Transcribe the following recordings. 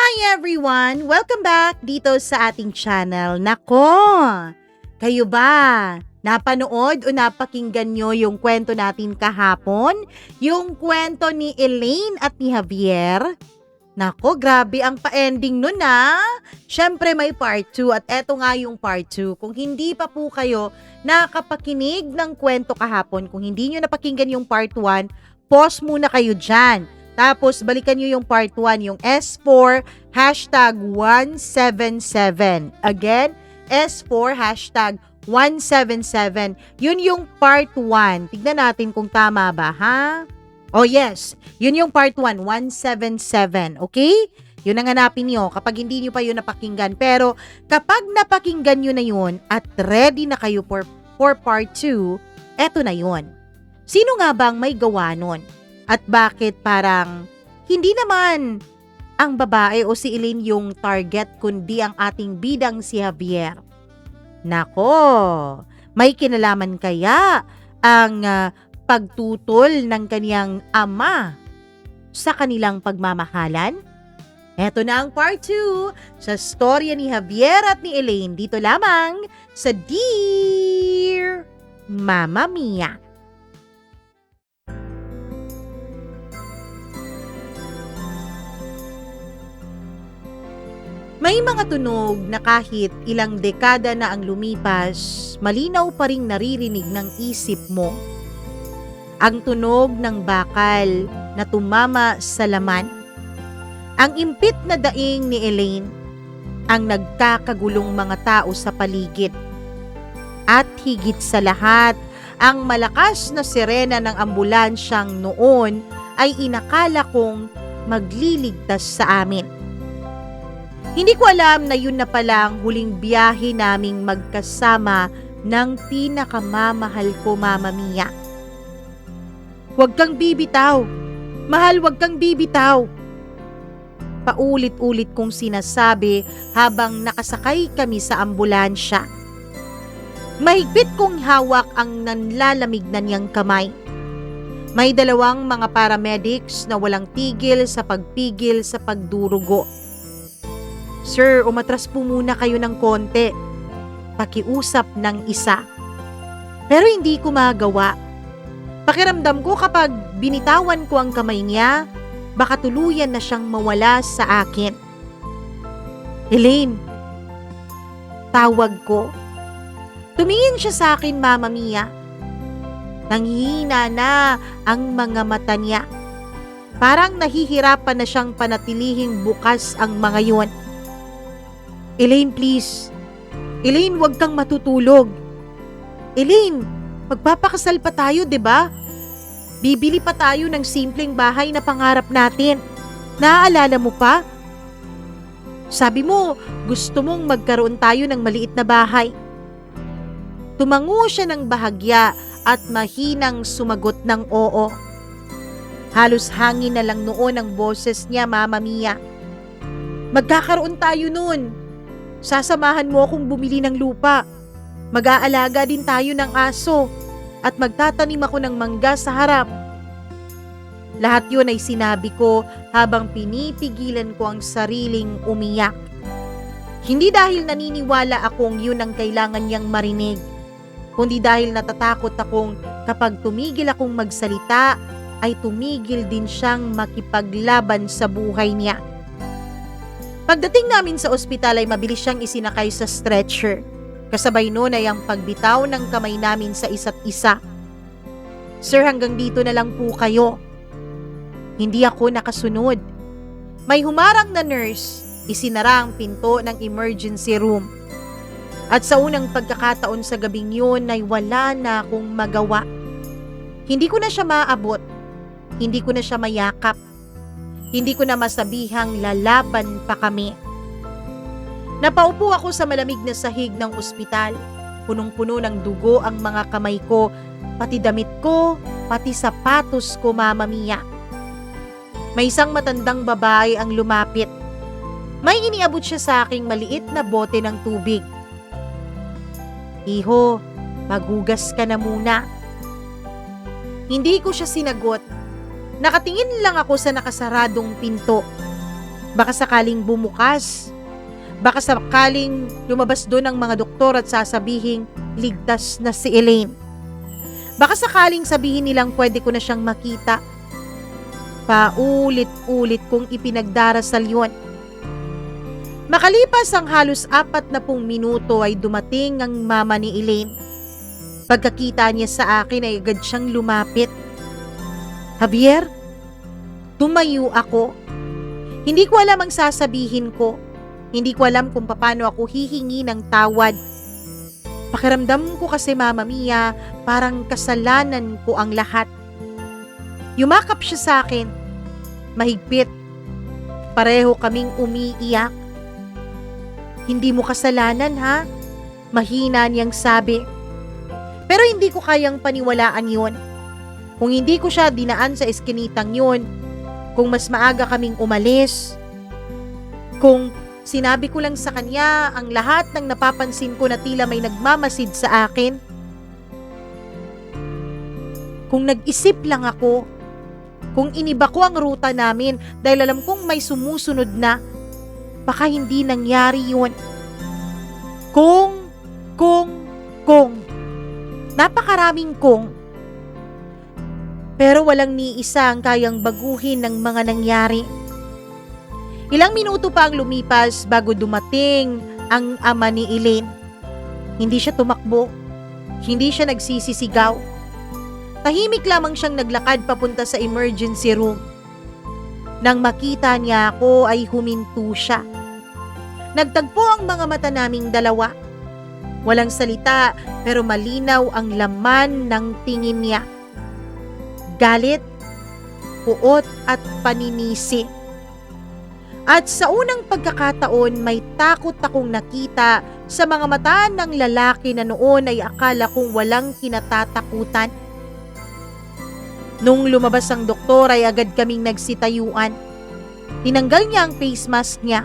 Hi everyone! Welcome back dito sa ating channel. Nako! Kayo ba? Napanood o napakinggan nyo yung kwento natin kahapon? Yung kwento ni Elaine at ni Javier? Nako, grabe ang pa-ending nun Siyempre may part 2 at eto nga yung part 2. Kung hindi pa po kayo nakapakinig ng kwento kahapon, kung hindi nyo napakinggan yung part 1, pause muna kayo dyan. Tapos, balikan nyo yung part 1, yung S4 hashtag 177. Again, S4 hashtag 177. Yun yung part 1. Tignan natin kung tama ba, ha? Oh yes, yun yung part 1, 177. Okay? Yun ang hanapin nyo kapag hindi nyo pa yun napakinggan. Pero kapag napakinggan nyo na yun at ready na kayo for part 2, eto na yun. Sino nga bang may gawa nun? At bakit parang hindi naman ang babae o si Elaine yung target kundi ang ating bidang si Javier? Nako, may kinalaman kaya ang pagtutol ng kaniyang ama sa kanilang pagmamahalan? Eto na ang part 2 sa storya ni Javier at ni Elaine dito lamang sa Dear Mamma Mia. May mga tunog na kahit ilang dekada na ang lumipas, malinaw pa ring naririnig ng isip mo. Ang tunog ng bakal na tumama sa laman. Ang impit na daing ni Elaine, ang nagkakagulong mga tao sa paligid. At higit sa lahat, ang malakas na sirena ng ambulansyang noon ay inakala kong magliligtas sa amin. Hindi ko alam na yun na palang huling biyahe naming magkasama ng pinakamamahal ko, Mama Mia. Huwag kang bibitaw. Mahal, huwag kang bibitaw. Paulit-ulit kong sinasabi habang nakasakay kami sa ambulansya. Mahigpit kong hawak ang nanlalamig na niyang kamay. May dalawang mga paramedics na walang tigil sa pagpigil sa pagdurugo. Sir, umatras po muna kayo ng konti. Pakiusap ng isa. Pero hindi ko magawa. Pakiramdam ko kapag binitawan ko ang kamay niya, baka tuluyan na siyang mawala sa akin. Elaine, tawag ko. Tumingin siya sa akin, Mama Mia. Nanghihina na ang mga mata niya. Parang nahihirapan na siyang panatilihing bukas ang mga yun. Elaine, please. Elaine, huwag kang matutulog. Elaine, magpapakasal pa tayo, 'di ba? Bibili pa tayo ng simpleng bahay na pangarap natin. Naaalala mo pa? Sabi mo, gusto mong magkaroon tayo ng maliit na bahay. Tumango siya ng bahagya at mahinang sumagot ng oo. Halos hangin na lang noon ang boses niya, Mama Mia. Magkakaroon tayo noon. Sasamahan mo akong bumili ng lupa. Mag-aalaga din tayo ng aso at magtatanim ako ng mangga sa harap. Lahat yun ay sinabi ko habang pinipigilan ko ang sariling umiyak. Hindi dahil naniniwala akong yun ang kailangan niyang marinig, kundi dahil natatakot akong kapag tumigil akong magsalita ay tumigil din siyang makipaglaban sa buhay niya. Pagdating namin sa ospital ay mabilis siyang isinakay sa stretcher. Kasabay noon ay ang pagbitaw ng kamay namin sa isa't isa. Sir, hanggang dito na lang po kayo. Hindi ako nakasunod. May humarang na nurse, isinara ang pinto ng emergency room. At sa unang pagkakataon sa gabing yun ay wala na akong magawa. Hindi ko na siya maabot. Hindi ko na siya mayakap. Hindi ko na masabihang lalaban pa kami. Napaupo ako sa malamig na sahig ng ospital. Punong-puno ng dugo ang mga kamay ko, pati damit ko, pati sapatos ko, Mama Mia. May isang matandang babae ang lumapit. May iniabot siya sa aking maliit na bote ng tubig. Iho, maghugas ka na muna. Hindi ko siya sinagot. Nakatingin lang ako sa nakasaradong pinto. Baka sakaling bumukas. Baka sakaling lumabas doon ang mga doktor at sasabihing ligtas na si Elaine. Baka sakaling sabihin nilang pwede ko na siyang makita. Paulit-ulit kong ipinagdarasal yun. Makalipas ang halos 40 minuto ay dumating ang mama ni Elaine. Pagkakita niya sa akin ay agad siyang lumapit. Javier, tumayo ako. Hindi ko alam ang sasabihin ko. Hindi ko alam kung paano ako hihingi ng tawad. Pakiramdam ko kasi, Mama Mia, parang kasalanan ko ang lahat. Yumakap siya sa akin. Mahigpit. Pareho kaming umiiyak. Hindi mo kasalanan, ha? Mahina niyang sabi. Pero hindi ko kayang paniwalaan yun. Kung hindi ko siya dinaan sa eskinitang yun, kung mas maaga kaming umalis, kung sinabi ko lang sa kanya ang lahat ng napapansin ko na tila may nagmamasid sa akin, kung nag-isip lang ako, kung iniba ko ang ruta namin dahil alam kong may sumusunod na, baka hindi nangyari yun. Kung. Napakaraming kung. Pero walang ni isa ang kayang baguhin ng mga nangyari. Ilang minuto pa ang lumipas bago dumating ang ama ni Elaine. Hindi siya tumakbo. Hindi siya nagsisisigaw. Tahimik lamang siyang naglakad papunta sa emergency room. Nang makita niya ako ay huminto siya. Nagtagpo ang mga mata naming dalawa. Walang salita pero malinaw ang laman ng tingin niya. Galit, puot at paninisi. At sa unang pagkakataon may takot akong nakita sa mga mata ng lalaki na noon ay akala kong walang kinatatakutan. Nung lumabas ang doktor ay agad kaming nagsitayuan. Tinanggal niya ang face mask niya.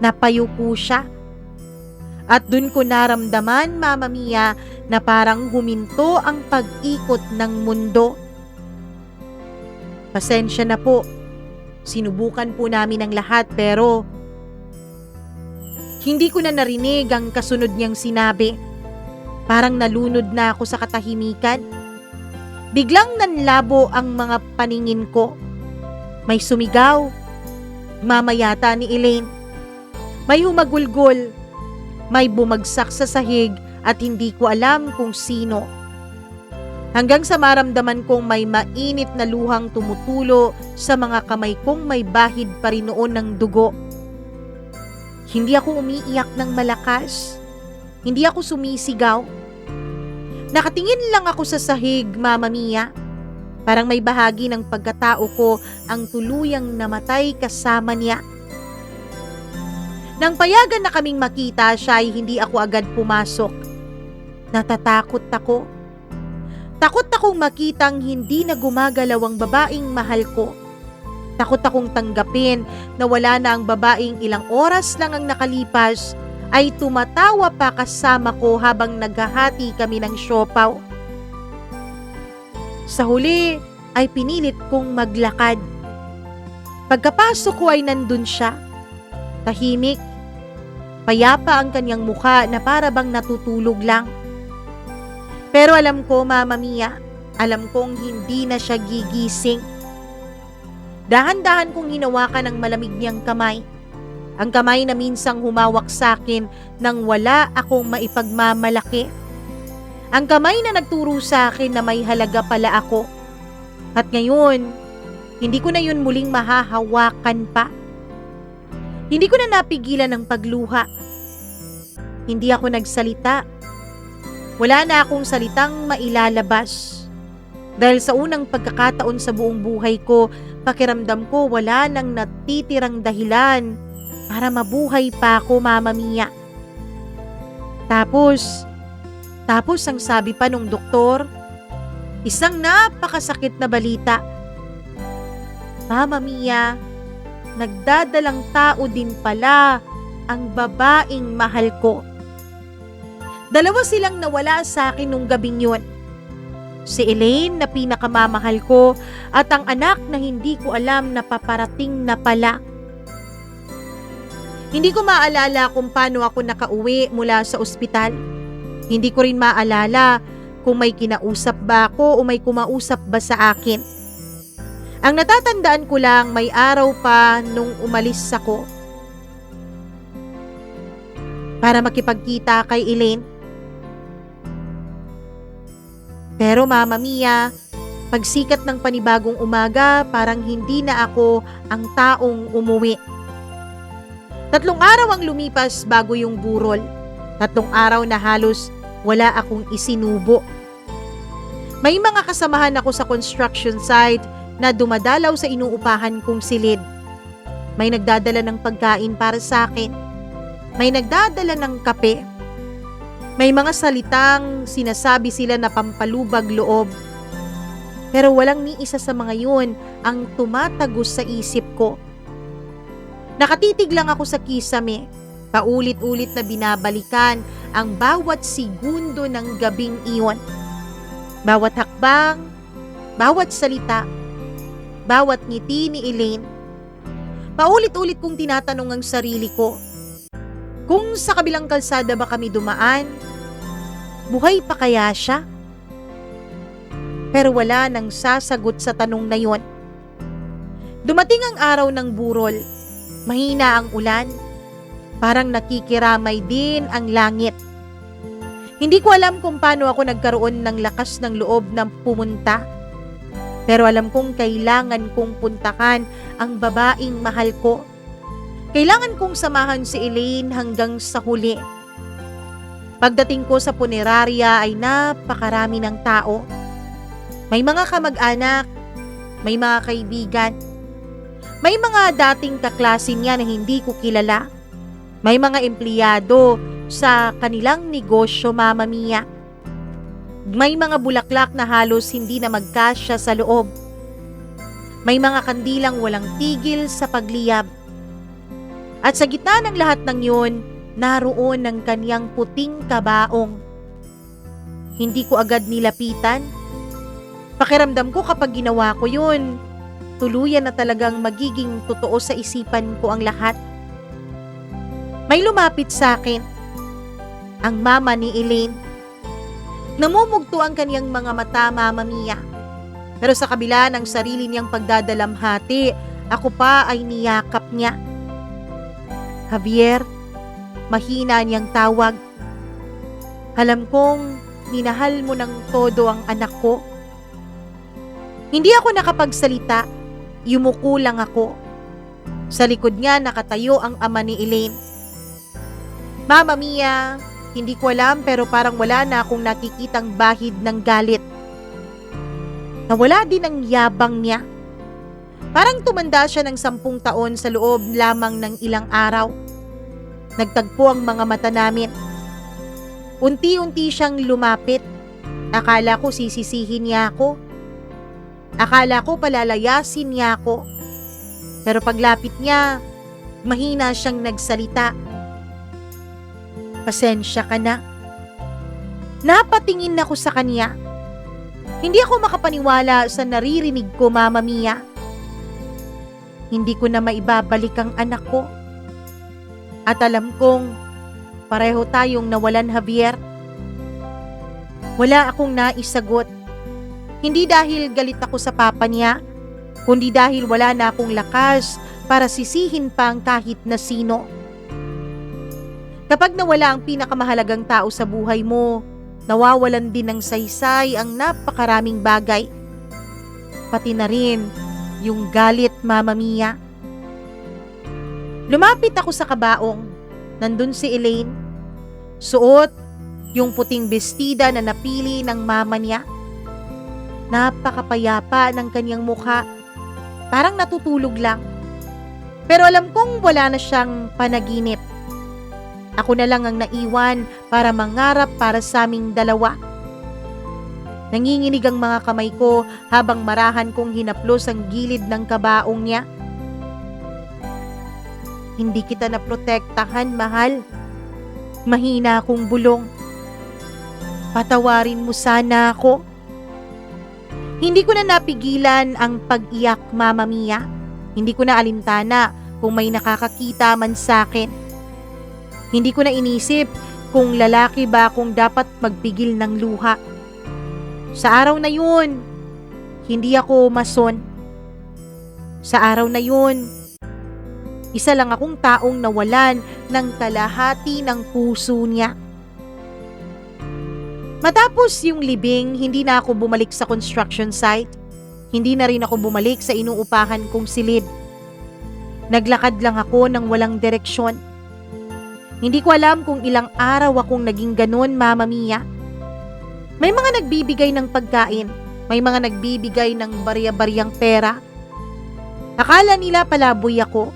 Napayuko siya. At dun ko naramdaman, Mama Mia, na parang huminto ang pag-ikot ng mundo. Pasensya na po. Sinubukan po namin ang lahat pero hindi ko na narinig ang kasunod niyang sinabi. Parang nalunod na ako sa katahimikan. Biglang nanlabo ang mga paningin ko. May sumigaw. Mama yata ni Elaine. May humagulgol. May bumagsak sa sahig at hindi ko alam kung sino. Hanggang sa maramdaman kong may mainit na luhang tumutulo sa mga kamay kong may bahid pa rin noon ng dugo. Hindi ako umiiyak ng malakas. Hindi ako sumisigaw. Nakatingin lang ako sa sahig, Mama Mia. Parang may bahagi ng pagkatao ko ang tuluyang namatay kasama niya. Nang payagan na kaming makita siya ay hindi ako agad pumasok. Natatakot ako. Takot akong makitang hindi na gumagalaw ang babaeng mahal ko. Takot akong tanggapin na wala na ang babaeng ilang oras lang ang nakalipas ay tumatawa pa kasama ko habang naghahati kami ng siopaw. Sa huli ay pinilit kong maglakad. Pagkapasok ko ay nandun siya. Tahimik, payapa ang kanyang mukha na para bang natutulog lang. Pero alam ko, Mama Mia, alam kong hindi na siya gigising. Dahan-dahan kong hinawakan ang malamig niyang kamay. Ang kamay na minsang humawak sa akin nang wala akong maipagmamalaki. Ang kamay na nagturo sa akin na may halaga pala ako. At ngayon, hindi ko na yun muling mahahawakan pa. Hindi ko na napigilan ang pagluha. Hindi ako nagsalita. Wala na akong salitang mailalabas. Dahil sa unang pagkakataon sa buong buhay ko, pakiramdam ko wala nang natitirang dahilan para mabuhay pa ako, Mama Mia. Tapos ang sabi pa nung doktor, isang napakasakit na balita. Mama Mia, nagdadalang tao din pala ang babaeng mahal ko. Dalawa silang nawala sa akin nung gabing yun. Si Elaine na pinakamamahal ko at ang anak na hindi ko alam na paparating na pala. Hindi ko maalala kung paano ako nakauwi mula sa ospital. Hindi ko rin maalala kung may kinausap ba ako o may kumausap ba sa akin. Ang natatandaan ko lang, may araw pa nung umalis ako para makipagkita kay Elaine. Pero Mama Mia, pagsikat ng panibagong umaga, parang hindi na ako ang taong umuwi. 3 araw ang lumipas bago yung burol. 3 araw na halos wala akong isinubo. May mga kasamahan ako sa construction site na dumadalaw sa inuupahan kong silid. May nagdadala ng pagkain para sa akin. May nagdadala ng kape. May mga salitang sinasabi sila na pampalubag loob. Pero walang ni isa sa mga yun ang tumatagos sa isip ko. Nakatitig lang ako sa kisame, paulit-ulit na binabalikan ang bawat segundo ng gabing iyon. Bawat hakbang, bawat salita, bawat ngiti ni Elaine. Paulit-ulit kong tinatanong ang sarili ko, kung sa kabilang kalsada ba kami dumaan, buhay pa kaya siya? Pero wala nang sasagot sa tanong na yon. Dumating ang araw ng burol. Mahina ang ulan. Parang nakikiramay din ang langit. Hindi ko alam kung paano ako nagkaroon ng lakas ng loob na pumunta. Pero alam kong kailangan kong puntahan ang babaeng mahal ko. Kailangan kong samahan si Elaine hanggang sa huli. Pagdating ko sa punerarya ay napakarami ng tao. May mga kamag-anak, may mga kaibigan, may mga dating kaklase niya na hindi ko kilala, may mga empleyado sa kanilang negosyo, Mama Mia. May mga bulaklak na halos hindi na magkasya sa loob. May mga kandilang walang tigil sa pagliyab. At sa gitna ng lahat ng yun, naroon ang kaniyang puting kabaong. Hindi ko agad nilapitan. Pakiramdam ko kapag ginawa ko yun, tuluyan na talagang magiging totoo sa isipan ko ang lahat. May lumapit sa akin, ang mama ni Elaine. Namumugto ang kaniyang mga mata, Mama Mia. Pero sa kabila ng sarili niyang pagdadalamhati, ako pa ay niyakap niya. Javier, mahina niyang tawag. Alam kong minahal mo ng todo ang anak ko. Hindi ako nakapagsalita, yumuko lang ako. Sa likod niya nakatayo ang ama ni Elaine. Mama Mia, hindi ko alam pero parang wala na akong nakikitang bahid ng galit. Nawala din ang yabang niya. Parang tumanda siya ng 10 taon sa loob lamang ng ilang araw. Nagtagpo ang mga mata namin. Unti-unti siyang lumapit. Akala ko sisisihin niya ako. Akala ko palalayasin niya ako. Pero paglapit niya, mahina siyang nagsalita. Pasensya ka na. Napatingin ako sa kanya. Hindi ako makapaniwala sa naririnig ko, Mama Mia. Hindi ko na maibabalik ang anak ko. At alam kong pareho tayong nawalan, Javier. Wala akong naisagot. Hindi dahil galit ako sa papa niya, kundi dahil wala na akong lakas para sisihin pa ang kahit na sino. Kapag nawala ang pinakamahalagang tao sa buhay mo, nawawalan din ng saysay ang napakaraming bagay. Pati na rin yung galit, Mama Mia. Lumapit ako sa kabaong. Nandun si Elaine. Suot yung puting bestida na napili ng mama niya. Napakapayapa ng kanyang mukha. Parang natutulog lang. Pero alam kong wala na siyang panaginip. Ako na lang ang naiwan para mangarap para sa aming dalawa. Nanginginig ang mga kamay ko habang marahan kong hinaplos ang gilid ng kabaong niya. Hindi kita naprotektahan, mahal. Mahina akong bulong. Patawarin mo sana ako. Hindi ko na napigilan ang pag-iyak, Mama Mia. Hindi ko na alintana kung may nakakakita man sa akin. Hindi ko na inisip kung lalaki ba kung dapat magpigil ng luha. Sa araw na yun, hindi ako mason. Sa araw na yun, isa lang akong taong nawalan ng kalahati ng puso niya. Matapos yung libing, hindi na ako bumalik sa construction site. Hindi na rin ako bumalik sa inuupahan kong silid. Naglakad lang ako ng walang direksyon. Hindi ko alam kung ilang araw akong naging ganun, Mama Mia. May mga nagbibigay ng pagkain, may mga nagbibigay ng barya-baryang pera. Akala nila palaboy ako.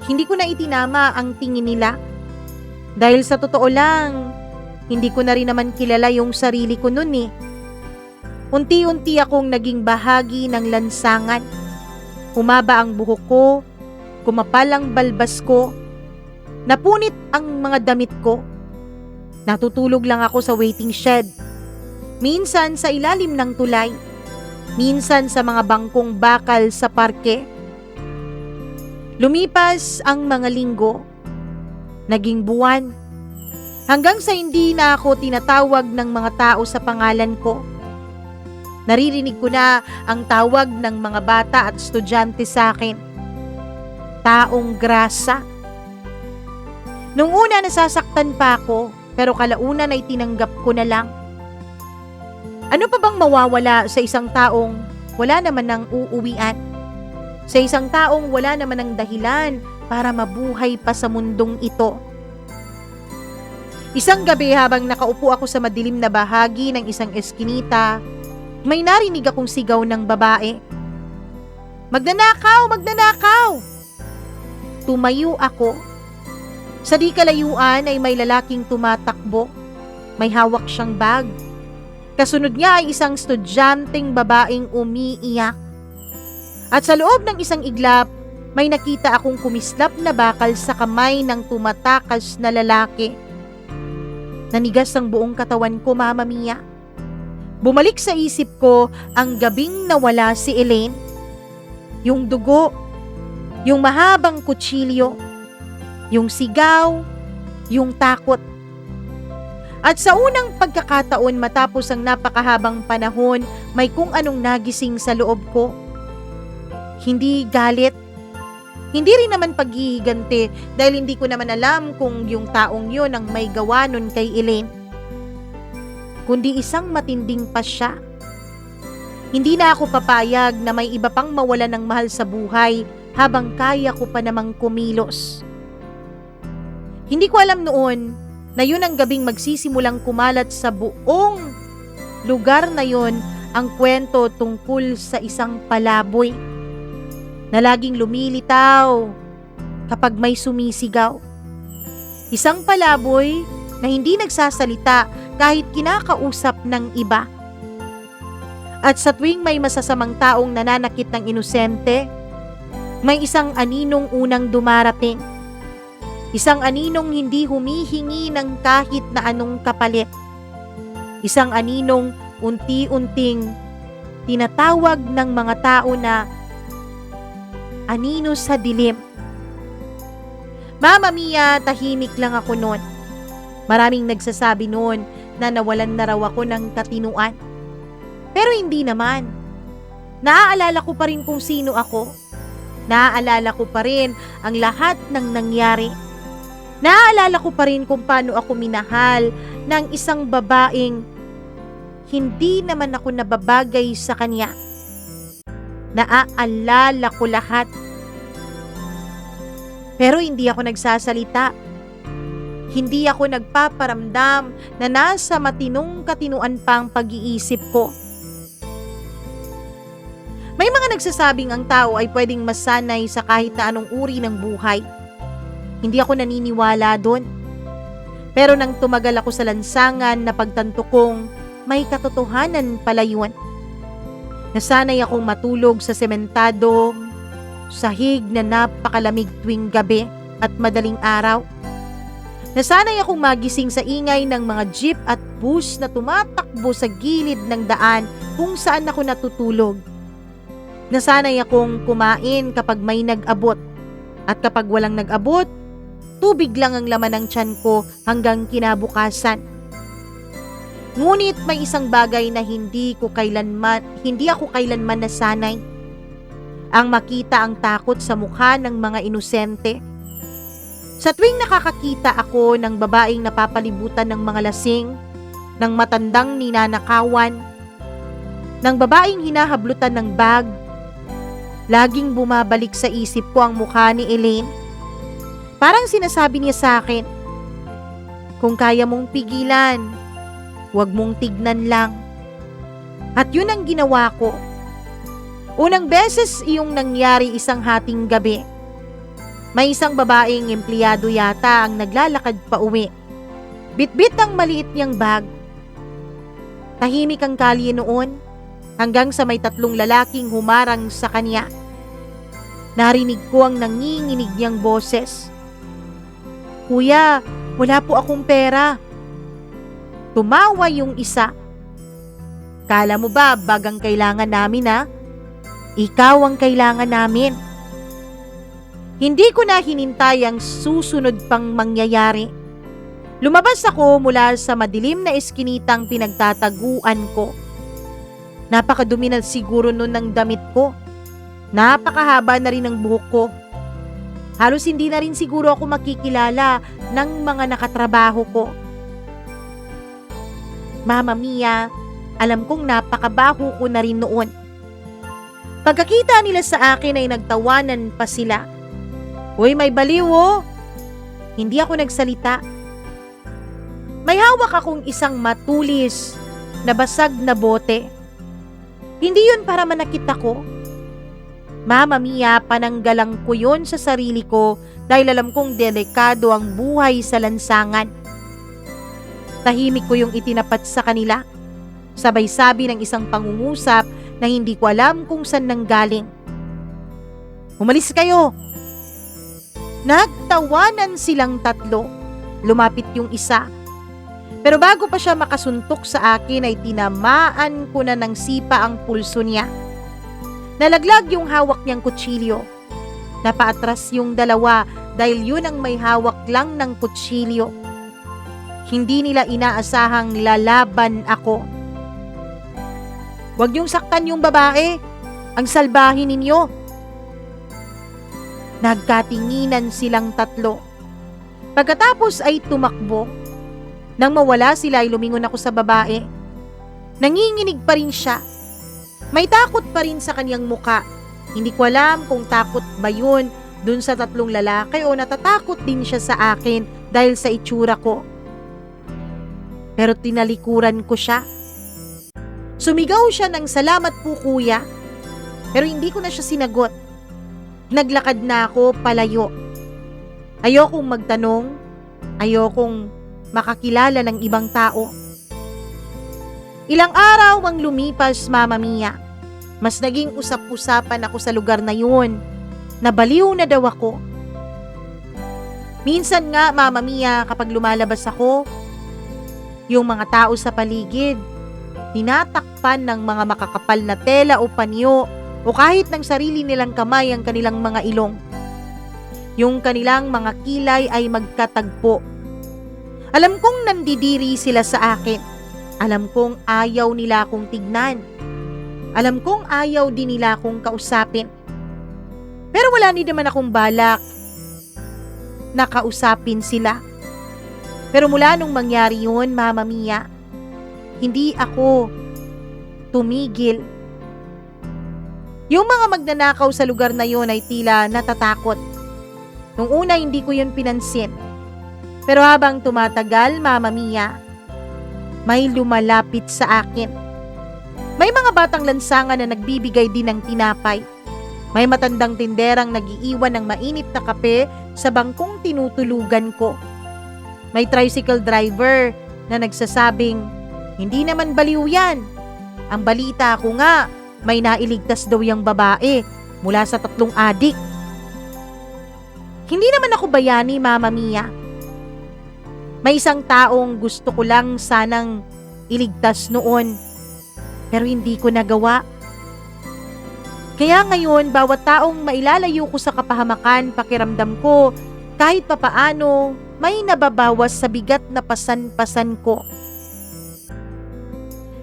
Hindi ko na itinama ang tingin nila. Dahil sa totoo lang, hindi ko na rin naman kilala yung sarili ko nun eh. Unti-unti akong naging bahagi ng lansangan. Humaba ang buhok ko, kumapal ang balbas ko, napunit ang mga damit ko. Natutulog lang ako sa waiting shed. Minsan sa ilalim ng tulay, minsan sa mga bangkong bakal sa parke. Lumipas ang mga linggo, naging buwan, hanggang sa hindi na ako tinatawag ng mga tao sa pangalan ko. Naririnig ko na ang tawag ng mga bata at estudyante sa akin. Taong grasa. Nung una nasasaktan pa ako, pero kalaunan ay tinanggap ko na lang. Ano pa bang mawawala sa isang taong wala naman ng uuwian? Sa isang taong wala naman ng dahilan para mabuhay pa sa mundong ito? Isang gabi habang nakaupo ako sa madilim na bahagi ng isang eskinita, may narinig akong sigaw ng babae. "Magnanakaw! Magnanakaw!" Tumayo ako. Sa di kalayuan ay may lalaking tumatakbo. May hawak siyang bag. Kasunod niya ay isang estudyanteng babaeng umiiyak. At sa loob ng isang iglap, may nakita akong kumislap na bakal sa kamay ng tumatakas na lalaki. Nanigas ang buong katawan ko, Mama Mia. Bumalik sa isip ko ang gabing nawala si Elaine. Yung dugo, yung mahabang kutsilyo, yung sigaw, yung takot. At sa unang pagkakataon matapos ang napakahabang panahon, may kung anong nagising sa loob ko. Hindi galit. Hindi rin naman paghihiganti dahil hindi ko naman alam kung yung taong yun ang may gawa nun kay Elaine. Kundi isang matinding pasya. Hindi na ako papayag na may iba pang mawala ng mahal sa buhay habang kaya ko pa namang kumilos. Hindi ko alam noon na yun ang gabing magsisimulang kumalat sa buong lugar na yun ang kwento tungkol sa isang palaboy na laging lumilitaw kapag may sumisigaw. Isang palaboy na hindi nagsasalita kahit kinakausap ng iba. At sa tuwing may masasamang taong nananakit ng inosente, may isang aninong unang dumarating. Isang aninong hindi humihingi ng kahit na anong kapalit. Isang aninong unti-unting tinatawag ng mga tao na anino sa dilim. Mama Mia, tahimik lang ako noon. Maraming nagsasabi noon na nawalan na raw ako ng katinuan. Pero hindi naman. Naaalala ko pa rin kung sino ako. Naaalala ko pa rin ang lahat ng nangyari. Naaalala ko pa rin kung paano ako minahal ng isang babaeng hindi naman ako nababagay sa kanya. Naaalala ko lahat. Pero hindi ako nagsasalita. Hindi ako nagpaparamdam na nasa matinong katinuan pa ang pag-iisip ko. May mga nagsasabing ang tao ay pwedeng masanay sa kahit na anong uri ng buhay. Hindi ako naniniwala doon. Pero nang tumagal ako sa lansangan, napagtanto kong may katotohanan pala yun. Nasanay akong matulog sa sementado, sahig na napakalamig tuwing gabi at madaling araw. Nasanay akong magising sa ingay ng mga jeep at bus na tumatakbo sa gilid ng daan kung saan ako natutulog. Nasanay akong kumain kapag may nag-abot. At kapag walang nag-abot, tubig lang ang laman ng tiyan ko hanggang kinabukasan. Ngunit may isang bagay na hindi ako kailanman nasanay. Ang makita ang takot sa mukha ng mga inosente. Sa tuwing nakakakita ako ng babaeng napapalibutan ng mga lasing, ng matandang ninanakawan, ng babaeng hinahablutan ng bag, laging bumabalik sa isip ko ang mukha ni Elaine. Parang sinasabi niya sa akin, kung kaya mong pigilan, huwag mong tignan lang. At yun ang ginawa ko. Unang beses iyong nangyari isang hating gabi. May isang babaeng empleyado yata ang naglalakad pa uwi. Bitbit ang maliit niyang bag. Tahimik ang kalye noon hanggang sa may 3 lalaking humarang sa kanya. Narinig ko ang nanginginig niyang boses. "Kuya, wala po akong pera." Tumawa yung isa. "Kala mo ba bagang kailangan namin ha? Ikaw ang kailangan namin." Hindi ko na hinintay ang susunod pang mangyayari. Lumabas ako mula sa madilim na eskinitang pinagtataguan ko. Napakadumi na siguro nun ng damit ko. Napakahaba na rin ng buhok ko. Halos hindi na rin siguro ako makikilala ng mga nakatrabaho ko. Mama Mia, alam kong napakabaho ko na rin noon. Pagkakita nila sa akin ay nagtawanan pa sila. "Uy, may baliw oh!" Hindi ako nagsalita. May hawak akong isang matulis na basag na bote. Hindi yun para manakit ako. Mama Mia, pananggalang ko yun sa sarili ko dahil alam kong delikado ang buhay sa lansangan. Tahimik ko yung itinapat sa kanila. Sabay sabi ng isang pangungusap na hindi ko alam kung saan nanggaling. "Umalis kayo!" Nagtawanan silang 3. Lumapit yung isa. Pero bago pa siya makasuntok sa akin ay tinamaan ko na ng sipa ang pulso niya. Nalaglag yung hawak niyang kutsilyo. Napaatras yung dalawa dahil yun ang may hawak lang ng kutsilyo. Hindi nila inaasahang lalaban ako. "Huwag niyong saktan yung babae. Ang salbahin ninyo." Nagkatinginan silang 3. Pagkatapos ay tumakbo. Nang mawala sila ay lumingon ako sa babae. Nanginginig pa rin siya. May takot pa rin sa kanyang muka. Hindi ko alam kung takot ba yun dun sa 3 lalaki o natatakot din siya sa akin dahil sa itsura ko. Pero tinalikuran ko siya. Sumigaw siya ng "Salamat po kuya." Pero hindi ko na siya sinagot. Naglakad na ako palayo. Ayokong magtanong. Ayokong makakilala ng ibang tao. Ilang araw ang lumipas, Mama Mia. Mas naging usap-usapan ako sa lugar na yun. Nabaliw na daw ako. Minsan nga, Mama Mia, kapag lumalabas ako, yung mga tao sa paligid, tinatakpan ng mga makakapal na tela o panyo o kahit ng sarili nilang kamay ang kanilang mga ilong. Yung kanilang mga kilay ay magkatagpo. Alam kong nandidiri sila sa akin. Alam kong ayaw nila akong tignan. Alam kong ayaw din nila akong kausapin. Pero wala ni naman akong balak na kausapin sila. Pero mula nung mangyari yun, Mama Mia, hindi ako tumigil. Yung mga magnanakaw sa lugar na yun ay tila natatakot. Nung una hindi ko yun pinansin. Pero habang tumatagal, Mama Mia, may lumalapit sa akin. May mga batang lansangan na nagbibigay din ng tinapay. May matandang tinderang nagiiwan ng mainit na kape sa bangkong tinutulugan ko. May tricycle driver na nagsasabing, "Hindi naman baliw yan. Ang balita ko nga, may nailigtas daw yung babae mula sa 3 adik." Hindi naman ako bayani, Mama Mia. May isang taong gusto ko lang sanang iligtas noon, pero hindi ko nagawa. Kaya ngayon, bawat taong mailalayo ko sa kapahamakan, pakiramdam ko, kahit papaano, may nababawas sa bigat na pasan-pasan ko.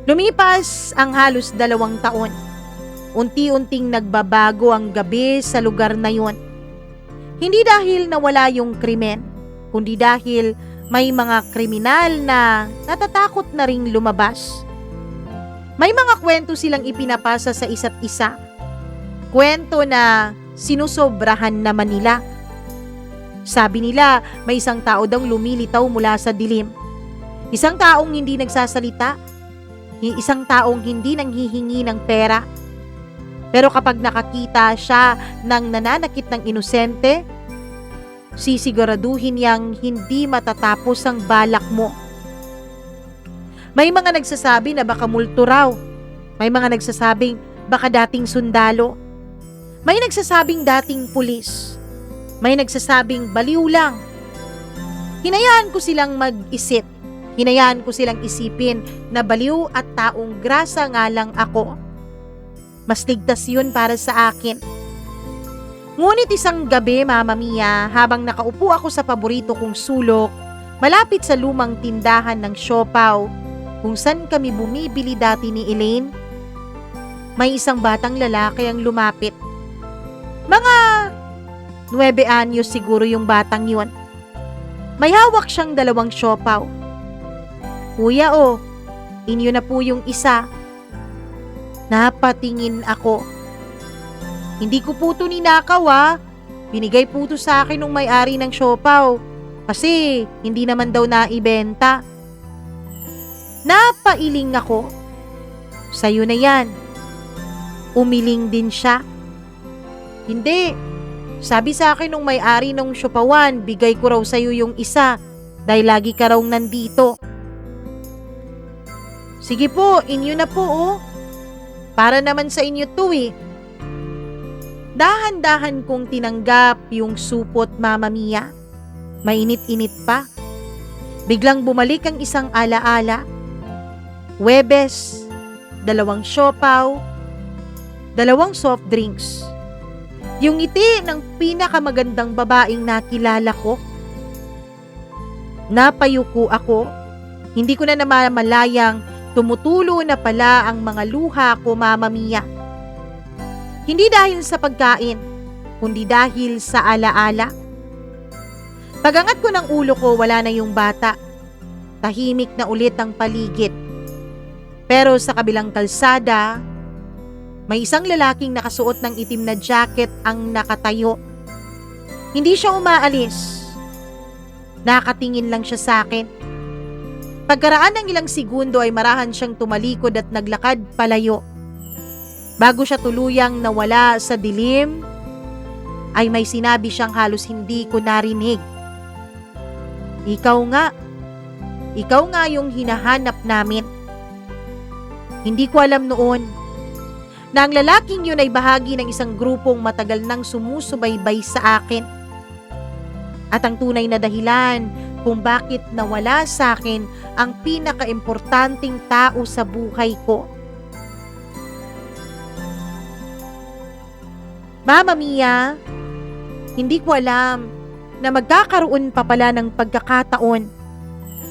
Lumipas ang halos 2 taon. Unti-unting nagbabago ang gabi sa lugar na yon. Hindi dahil nawala yung krimen, kundi dahil may mga kriminal na natatakot na ring lumabas. May mga kwento silang ipinapasa sa isa't isa. Kwento na sinusobrahan naman nila. Sabi nila, may isang tao daw lumilitaw mula sa dilim. Isang taong hindi nagsasalita. Isang taong hindi nanghihingi ng pera. Pero kapag nakakita siya ng nananakit ng inosente, sisiguraduhin niyang hindi matatapos ang balak mo. May mga nagsasabi na baka multo raw. May mga nagsasabing baka dating sundalo. May nagsasabing dating pulis. May nagsasabing baliw lang. Hinayaan ko silang mag-isip. Hinayaan ko silang isipin na baliw at taong grasa nga lang ako. Mas ligtas yun para sa akin. Ngunit isang gabi, Mama Mia, habang nakaupo ako sa paborito kong sulok, malapit sa lumang tindahan ng siopaw, kung saan kami bumibili dati ni Elaine, may isang batang lalaki ang lumapit. Mga 9 anyos siguro yung batang yun. May hawak siyang 2 siopaw. Kuya inyo na po yung isa. Napatingin ako. Hindi ko po ito ninakaw Binigay po ito sa akin ng may-ari ng siopaw. Kasi hindi naman daw naibenta. Napailing ako. Sa'yo na yan. Umiling din siya. Hindi. Sabi sa akin nung may-ari ng siopawan, bigay ko raw sa'yo yung isa dahil lagi ka raw nandito. Sige po, inyo na po Para naman sa inyo to Dahan-dahan kong tinanggap yung supot, Mama Mia. Mainit-init pa. Biglang bumalik ang isang alaala. Huwebes, 2 siopaw, 2 soft drinks. Yung ngiti ng pinakamagandang babaeng nakilala ko. Napayuko ako. Hindi ko na namamalayang tumutulo na pala ang mga luha ko, Mama Mia. Hindi dahil sa pagkain, kundi dahil sa alaala. Pagangat ko ng ulo ko, wala na yung bata. Tahimik na ulit ang paligid. Pero sa kabilang kalsada, may isang lalaking nakasuot ng itim na jacket ang nakatayo. Hindi siya umaalis. Nakatingin lang siya sa akin. Pagkaraan ng ilang segundo ay marahan siyang tumalikod at naglakad palayo. Bago siya tuluyang nawala sa dilim, ay may sinabi siyang halos hindi ko narinig. Ikaw nga yung hinahanap namin. Hindi ko alam noon na ang lalaking yun ay bahagi ng isang grupong matagal nang sumusubaybay sa akin. At ang tunay na dahilan kung bakit nawala sa akin ang pinakaimportanteng tao sa buhay ko. Mama Mia, hindi ko alam na magkakaroon pa pala ng pagkakataon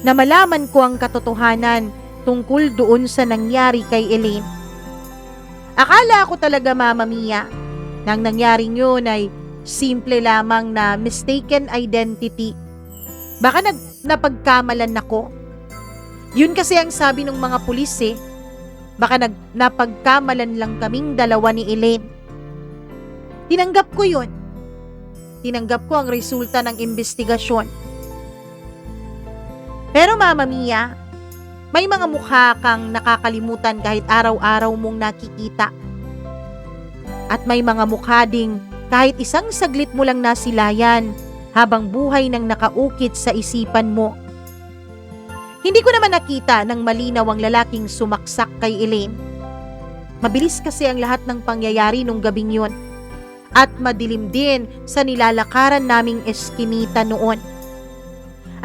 na malaman ko ang katotohanan tungkol doon sa nangyari kay Elaine. Akala ko talaga, Mama Mia, nang nangyaring yun ay simple lamang na mistaken identity. Baka napagkamalan ako. Yun kasi ang sabi ng mga pulis Baka napagkamalan lang kaming dalawa ni Elaine. Tinanggap ko yun. Tinanggap ko ang resulta ng investigasyon. Pero Mama Mia, may mga mukha kang nakakalimutan kahit araw-araw mong nakikita. At may mga mukha ding kahit isang saglit mo lang nasilayan habang buhay nang nakaukit sa isipan mo. Hindi ko naman nakita ng malinaw ang lalaking sumaksak kay Elaine. Mabilis kasi ang lahat ng pangyayari nung gabing yun. At madilim din sa nilalakaran naming eskinita noon.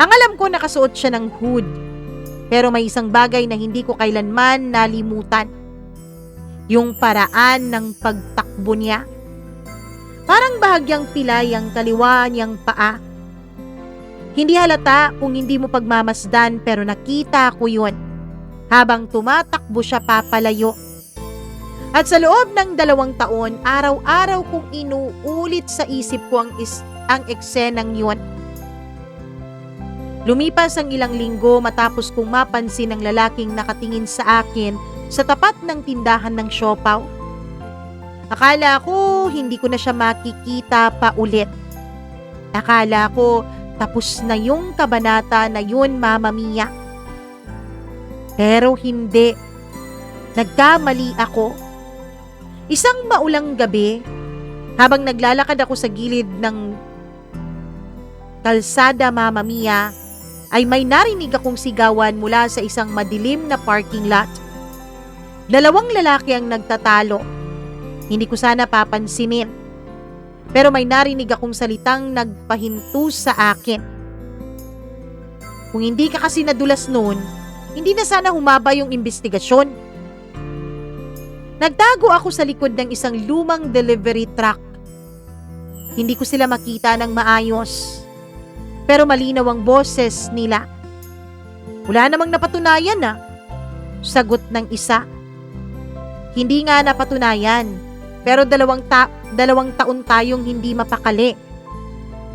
Ang alam ko nakasuot siya ng hood. Pero may isang bagay na hindi ko kailanman nalimutan. Yung paraan ng pagtakbo niya. Parang bahagyang pilay ang kaliwa niyang paa. Hindi halata kung hindi mo pagmamasdan pero nakita ko yun habang tumatakbo siya papalayo. At sa loob ng 2 taon, araw-araw kong inuulit sa isip ko ang eksenang yun. Lumipas ang ilang linggo matapos kong mapansin ang lalaking nakatingin sa akin sa tapat ng tindahan ng siopaw. Akala ko hindi ko na siya makikita pa ulit. Akala ko tapos na yung kabanata na yun, Mama Mia. Pero hindi. Nagkamali ako. Isang maulang gabi, habang naglalakad ako sa gilid ng kalsada, Mama Mia, ay may narinig akong sigawan mula sa isang madilim na parking lot. 2 lalaki ang nagtatalo. Hindi ko sana papansinin. Pero may narinig akong salitang nagpahinto sa akin. Kung hindi ka kasi nadulas noon, hindi na sana humaba yung investigasyon. Nagtago ako sa likod ng isang lumang delivery truck. Hindi ko sila makita ng maayos. Pero malinaw ang boses nila. Wala namang napatunayan na. Sagot ng isa. Hindi nga napatunayan. Pero 2 taon tayong hindi mapakali.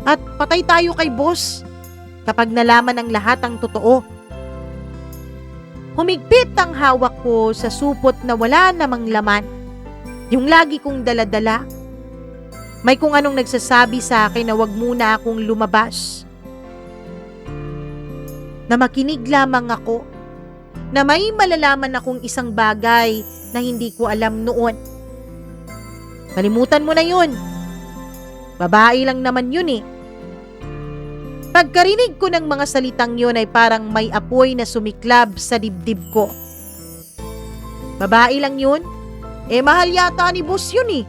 At patay tayo kay boss kapag nalaman ng lahat ang totoo. Humigpit ang hawak ko sa supot na wala namang laman. Yung lagi kong daladala. May kung anong nagsasabi sa akin na wag muna akong lumabas. Na makinig lamang ako. Na may malalaman akong isang bagay na hindi ko alam noon. Kalimutan mo na yun. Babae lang naman yun eh. Pagkarinig ko ng mga salitang yun ay parang may apoy na sumiklab sa dibdib ko. Babae lang yun? Mahal yata ni boss yun eh.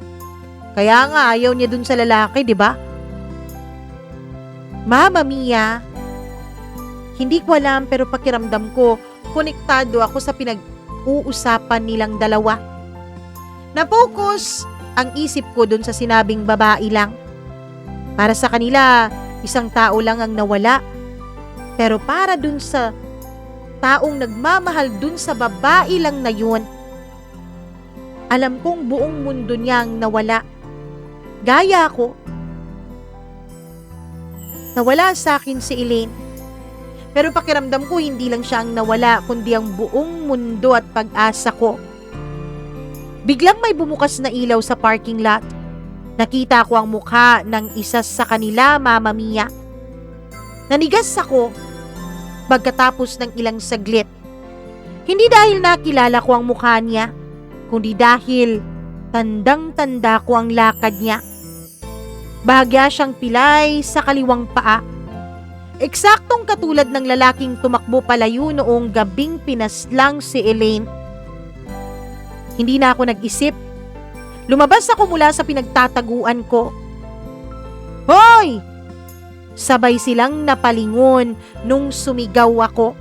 Kaya nga ayaw niya dun sa lalaki, di ba? Mama Mia, hindi ko alam pero pakiramdam ko, konektado ako sa pinag-uusapan nilang dalawa. Na-focus ang isip ko dun sa sinabing babae lang. Para sa kanila, isang tao lang ang nawala. Pero para dun sa taong nagmamahal dun sa babae lang na yun, alam kong buong mundo niyang nawala. Gaya ko. Nawala sa akin si Elaine. Pero pakiramdam ko hindi lang siya ang nawala, kundi ang buong mundo at pag-asa ko. Biglang may bumukas na ilaw sa parking lot. Nakita ko ang mukha ng isa sa kanila, Mama Mia. Nanigas ako pagkatapos ng ilang saglit. Hindi dahil nakilala ko ang mukha niya, kundi dahil tandang-tanda ko ang lakad niya. Bahagya siyang pilay sa kaliwang paa. Eksaktong katulad ng lalaking tumakbo palayo noong gabing pinaslang si Elaine. Hindi na ako nag-isip. Lumabas ako mula sa pinagtataguan ko. Hoy! Sabay silang napalingon nung sumigaw ako.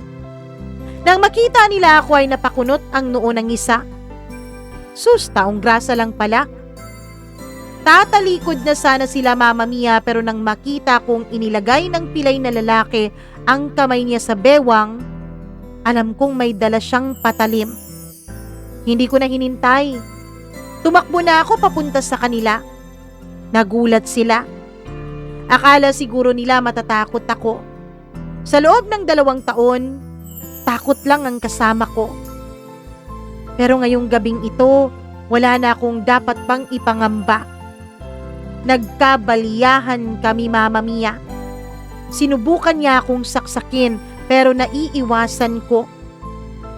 Nang makita nila ako ay napakunot ang noo ng isa. Sus, taong grasa lang pala. Tatalikod na sana sila, Mama Mia, pero nang makita kong inilagay ng pilay na lalaki ang kamay niya sa bewang, alam kong may dala siyang patalim. Hindi ko na hinintay. Tumakbo na ako papunta sa kanila. Nagulat sila. Akala siguro nila matatakot ako. Sa loob ng 2 taon, takot lang ang kasama ko. Pero ngayong gabing ito, wala na akong dapat pang ipangamba. Nagkabaliyahan kami, Mama Mia. Sinubukan niya akong saksakin pero naiiwasan ko.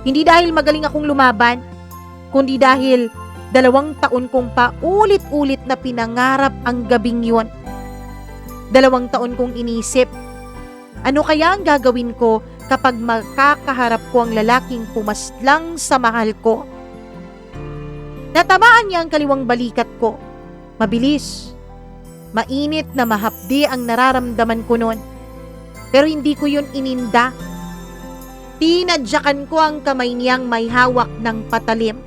Hindi dahil magaling akong lumaban, kundi dahil 2 taon kong paulit-ulit na pinangarap ang gabing yun. 2 taon kong inisip, ano kaya ang gagawin ko kapag makakaharap ko ang lalaking pumaslang sa mahal ko? Natamaan niya ang kaliwang balikat ko. Mabilis. Mainit na mahapdi ang nararamdaman ko noon. Pero hindi ko yun ininda. Tinadyakan ko ang kamay niyang may hawak ng patalim.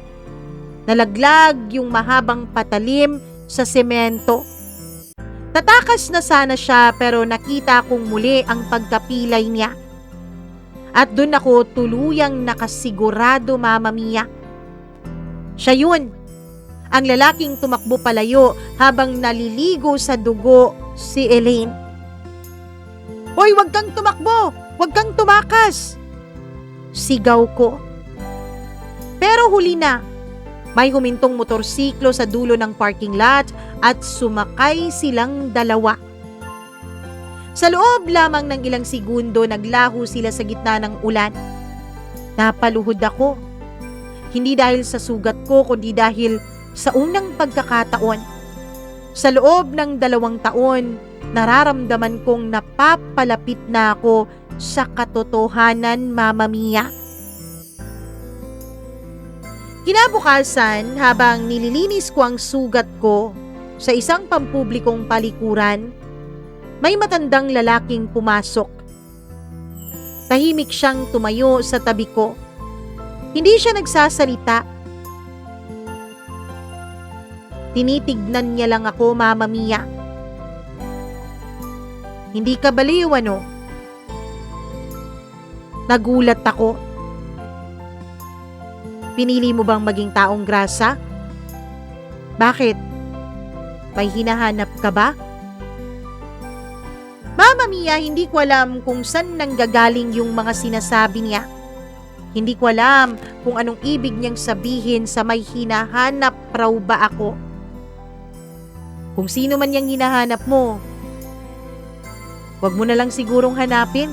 Nalaglag yung mahabang patalim sa semento. Tatakas na sana siya pero nakita kong muli ang pagkapilay niya. At dun ako tuluyang nakasigurado, Mama Mia. Siya yun, ang lalaking tumakbo palayo habang naliligo sa dugo si Elaine. "Hoy, wag kang tumakbo! Wag kang tumakas!" Sigaw ko. Pero huli na, may humintong motorsiklo sa dulo ng parking lot at sumakay silang dalawa. Sa loob lamang ng ilang segundo, naglaho sila sa gitna ng ulan. Napaluhod ako. Hindi dahil sa sugat ko, kundi dahil sa unang pagkakataon. Sa loob ng 2 taon, nararamdaman kong napapalapit na ako sa katotohanan, Mama Mia. Kinabukasan, habang nililinis ko ang sugat ko sa isang pampublikong palikuran, may matandang lalaking pumasok. Tahimik siyang tumayo sa tabi ko. Hindi siya nagsasalita. Tinitignan niya lang ako, Mama Mia. "Hindi ka baliw, ano?" Nagulat ako. "Pinili mo bang maging taong grasa? Bakit? May hinahanap ka ba?" Mama Mia, hindi ko alam kung saan nanggagaling yung mga sinasabi niya. Hindi ko alam kung anong ibig niyang sabihin sa may hinahanap raw ba ako. Kung sino man yung hinahanap mo, wag mo na lang sigurong hanapin.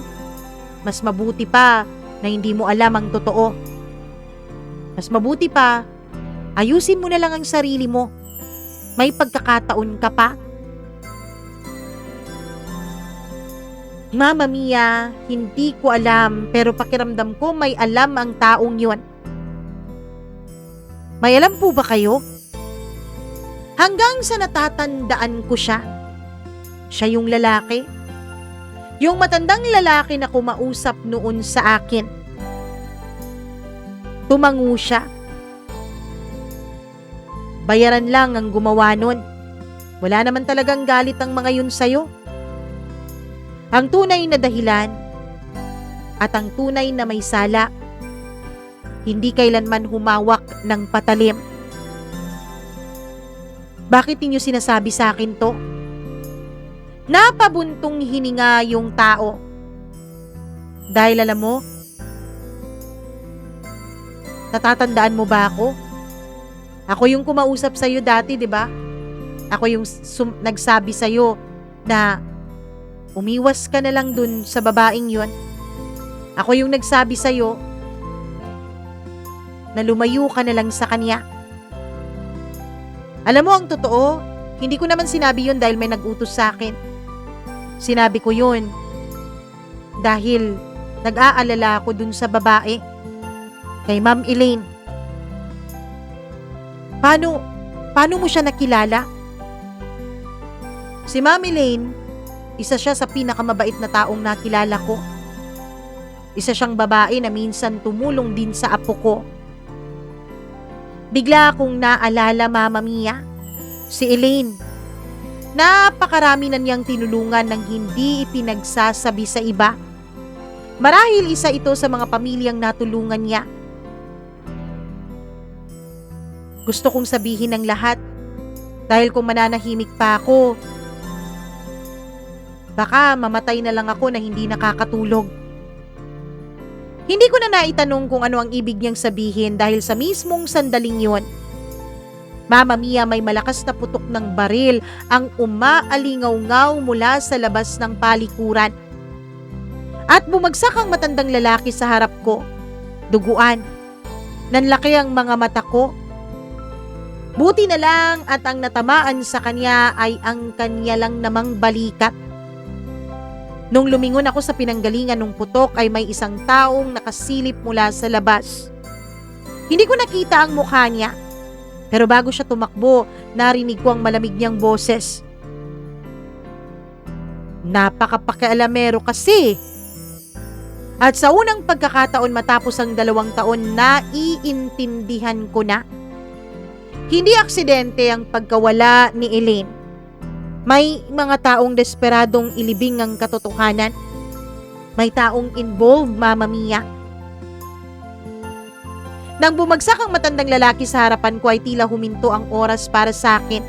Mas mabuti pa na hindi mo alam ang totoo. Mas mabuti pa, ayusin mo na lang ang sarili mo. May pagkakataon ka pa. Mama Mia, hindi ko alam pero pakiramdam ko may alam ang taong yon. May alam po ba kayo? Hanggang sa natatandaan ko siya. Siya yung lalaki. Yung matandang lalaki na kumausap noon sa akin. Tumango siya. Bayaran lang ang gumawa nun. Wala naman talagang galit ang mga yun sa'yo. Ang tunay na dahilan at ang tunay na may sala, hindi kailanman humawak ng patalim. Bakit ninyo sinasabi sa akin to? Napabuntong hininga yung tao. Dahil alam mo, natatandaan mo ba ako? Ako yung kumausap sa'yo dati, di ba? Ako yung nagsabi sa'yo na umiwas ka na lang dun sa babaeng yon. Ako yung nagsabi sa'yo na lumayo ka na lang sa kanya. Alam mo ang totoo, hindi ko naman sinabi yun dahil may nag-utos sa akin. Sinabi ko yun dahil nag-aalala ako dun sa babae, kay Ma'am Elaine. Paano mo siya nakilala? Si Ma'am Elaine, isa siya sa pinakamabait na taong nakilala ko. Isa siyang babae na minsan tumulong din sa apo ko. Bigla akong naalala, Mama Mia, si Elaine. Napakarami na niyang tinulungan ng hindi ipinagsasabi sa iba. Marahil isa ito sa mga pamilyang natulungan niya. Gusto kong sabihin ng lahat dahil kung mananahimik pa ako, baka mamatay na lang ako na hindi nakakatulog. Hindi ko na naitanong kung ano ang ibig niyang sabihin dahil sa mismong sandaling yon, Mama Mia, may malakas na putok ng baril ang umaalingaw-ngaw mula sa labas ng palikuran. At bumagsak ang matandang lalaki sa harap ko. Duguan. Nanlaki ang mga mata ko. Buti na lang at ang natamaan sa kanya ay ang kanya lang namang balikat. Nung lumingon ako sa pinanggalingan ng putok ay may isang taong nakasilip mula sa labas. Hindi ko nakita ang mukha niya, pero bago siya tumakbo, narinig ko ang malamig niyang boses. Napakapakialamero kasi. At sa unang pagkakataon matapos ang 2 taon, naiintindihan ko na. Hindi aksidente ang pagkawala ni Elaine. May mga taong desperadong ilibing ang katotohanan. May taong involved, Mama Mia. Nang bumagsak ang matandang lalaki sa harapan ko ay tila huminto ang oras para sa akin.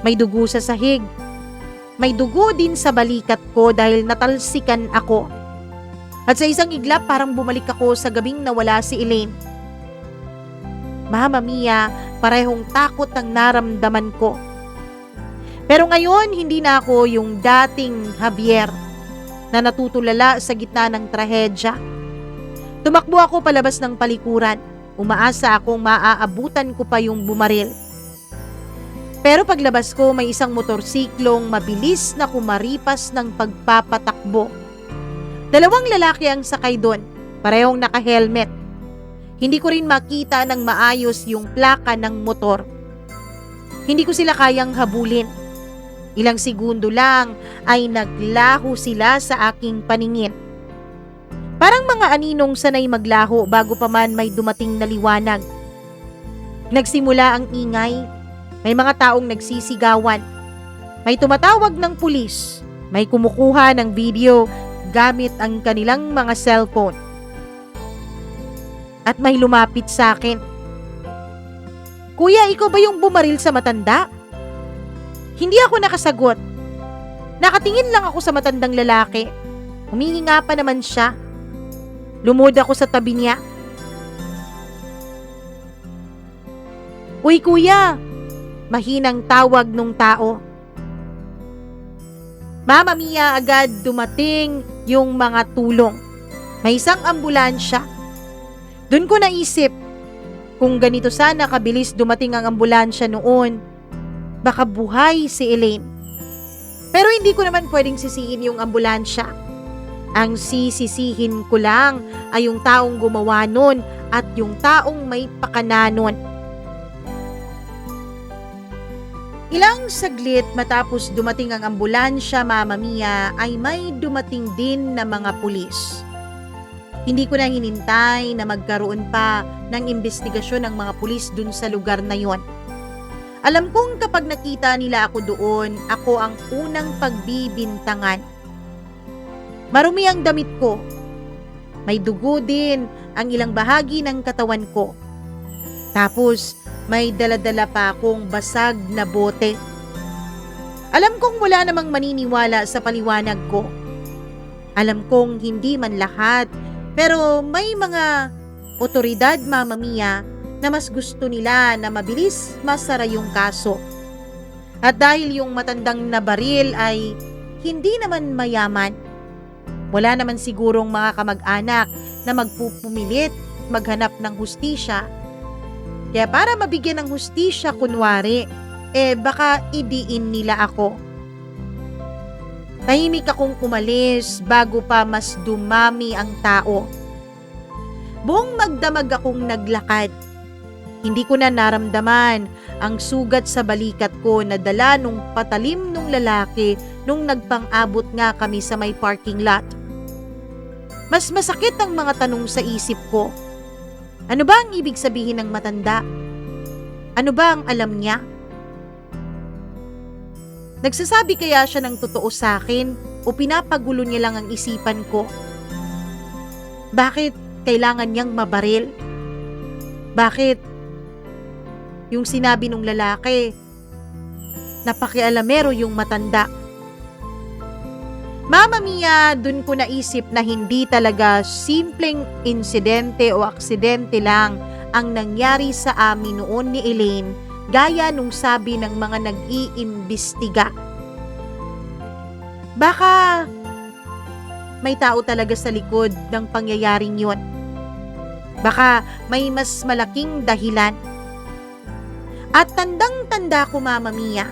May dugo sa sahig. May dugo din sa balikat ko dahil natalsikan ako. At sa isang iglap parang bumalik ako sa gabing nawala si Elaine. Mama Mia, parehong takot ang naramdaman ko. Pero ngayon, hindi na ako yung dating Javier na natutulala sa gitna ng trahedya. Tumakbo ako palabas ng palikuran. Umaasa akong maaabutan ko pa yung bumaril. Pero paglabas ko, may isang motorsiklong mabilis na kumaripas ng pagpapatakbo. 2 lalaki ang sakay doon, parehong naka-helmet. Hindi ko rin makita ng maayos yung plaka ng motor. Hindi ko sila kayang habulin. Ilang segundo lang ay naglaho sila sa aking paningin. Parang mga aninong sanay maglaho bago pa man may dumating na liwanag. Nagsimula ang ingay. May mga taong nagsisigawan. May tumatawag ng pulis. May kumukuha ng video gamit ang kanilang mga cellphone. At may lumapit sa akin. Kuya, ikaw ba yung bumaril sa matanda? Hindi ako nakasagot. Nakatingin lang ako sa matandang lalaki. Humihinga pa naman siya. Lumod ako sa tabi niya. Uy kuya! Mahinang tawag nung tao. Mama Mia, agad dumating yung mga tulong. May isang ambulansya. Doon ko naisip, kung ganito sana kabilis dumating ang ambulansya noon, baka buhay si Elaine. Pero hindi ko naman pwedeng sisihin yung ambulansya. Ang sisisihin ko lang ay yung taong gumawa nun at yung taong may pakana nun. Ilang saglit matapos dumating ang ambulansya, Mama Mia, ay may dumating din na mga pulis. Hindi ko na hinintay na magkaroon pa ng investigasyon ng mga pulis dun sa lugar na yon. Alam kong kapag nakita nila ako doon, ako ang unang pagbibintangan. Marumi ang damit ko. May dugo din ang ilang bahagi ng katawan ko. Tapos, may dala-dala pa akong basag na bote. Alam kong wala namang maniniwala sa paliwanag ko. Alam kong hindi man lahat, pero may mga otoridad, Mama Mia, na mas gusto nila na mabilis masara yung kaso. At dahil yung matandang nabaril ay hindi naman mayaman, wala naman sigurong mga kamag-anak na magpupumilit maghanap ng hustisya. Kaya para mabigyan ng hustisya kunwari, baka idiin nila ako. Tahimik akong umalis bago pa mas dumami ang tao. Buong magdamag akong naglakad. Hindi ko na naramdaman ang sugat sa balikat ko na dala nung patalim nung lalaki nung nagpang-abot nga kami sa may parking lot. Mas masakit ang mga tanong sa isip ko. Ano ba ang ibig sabihin ng matanda? Ano ba ang alam niya? Nagsasabi kaya siya ng totoo sa akin o pinapagulo niya lang ang isipan ko? Bakit kailangan niyang mabaril? Bakit yung sinabi ng lalaki, napakialamero yung matanda? Mama Mia, dun ko naisip na hindi talaga simpleng insidente o aksidente lang ang nangyari sa amin noon ni Elaine, gaya nung sabi ng mga nag-iimbestiga. Baka may tao talaga sa likod ng pangyayaring yon. Baka may mas malaking dahilan. At tandang-tanda ko, Mama Mia,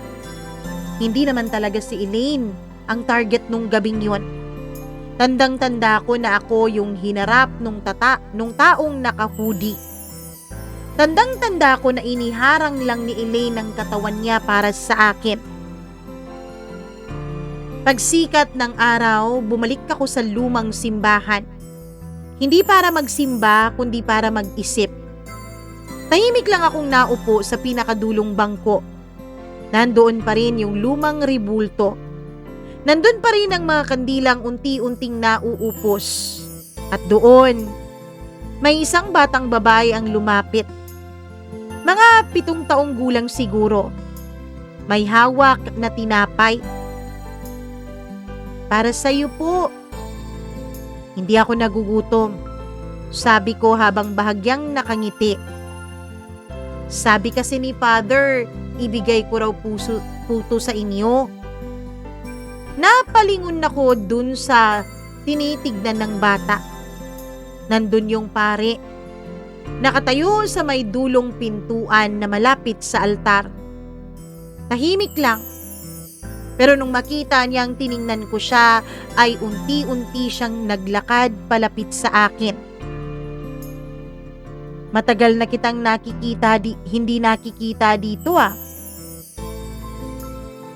hindi naman talaga si Elaine ang target nung gabing yon. Tandang-tanda ko na ako yung hinarap nung taong naka-hoodie. Tandang-tanda ko na iniharang lang ni Elaine ang katawan niya para sa akin. Pagsikat ng araw, bumalik ako sa lumang simbahan. Hindi para magsimba, kundi para mag-isip. Tahimik lang akong naupo sa pinakadulong bangko. Nandoon pa rin yung lumang ribulto. Nandun pa rin ang mga kandilang unti-unting nauupos. At doon, may isang batang babae ang lumapit. Mga 7 taong gulang siguro. May hawak na tinapay. Para sa iyo po. Hindi ako nagugutom. Sabi ko habang bahagyang nakangiti. Sabi kasi ni Father, ibigay ko raw puto sa inyo. Napalingon ako dun sa tinitignan ng bata. Nandun yung pare. Nakatayo sa may dulong pintuan na malapit sa altar. Tahimik lang. Pero nung makita niyang tiningnan ko siya, ay unti-unti siyang naglakad palapit sa akin. Matagal na kitang hindi nakikita dito ah.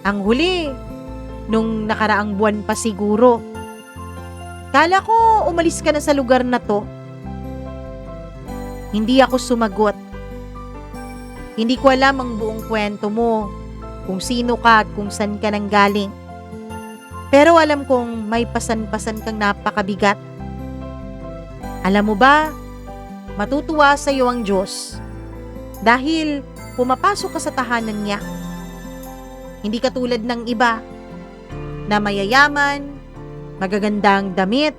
Ang huli, nung nakaraang buwan pa siguro. Kala ko umalis ka na sa lugar na to. Hindi ako sumagot. Hindi ko alam ang buong kwento mo, kung sino ka at kung saan ka nang galing. Pero alam kong may pasan-pasan kang napakabigat. Alam mo ba, matutuwa sa iyo ang Diyos dahil pumapasok ka sa tahanan niya. Hindi katulad ng iba na mayayaman, magagandang damit,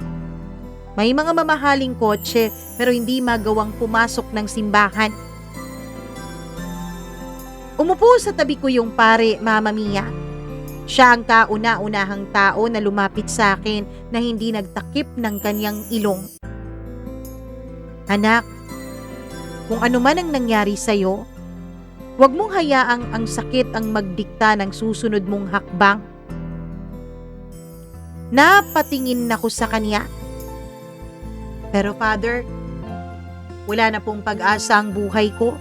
may mga mamahaling kotse pero hindi magawang pumasok ng simbahan. Umupo sa tabi ko yung pare, Mama Mia. Siya ang kauna-unahang tao na lumapit sa akin na hindi nagtakip ng kanyang ilong. Anak, kung ano man ang nangyari sa'yo, huwag mong hayaang ang sakit ang magdikta ng susunod mong hakbang. Napatingin ako sa kanya. Pero Father, wala na pong pag-asa ang buhay ko.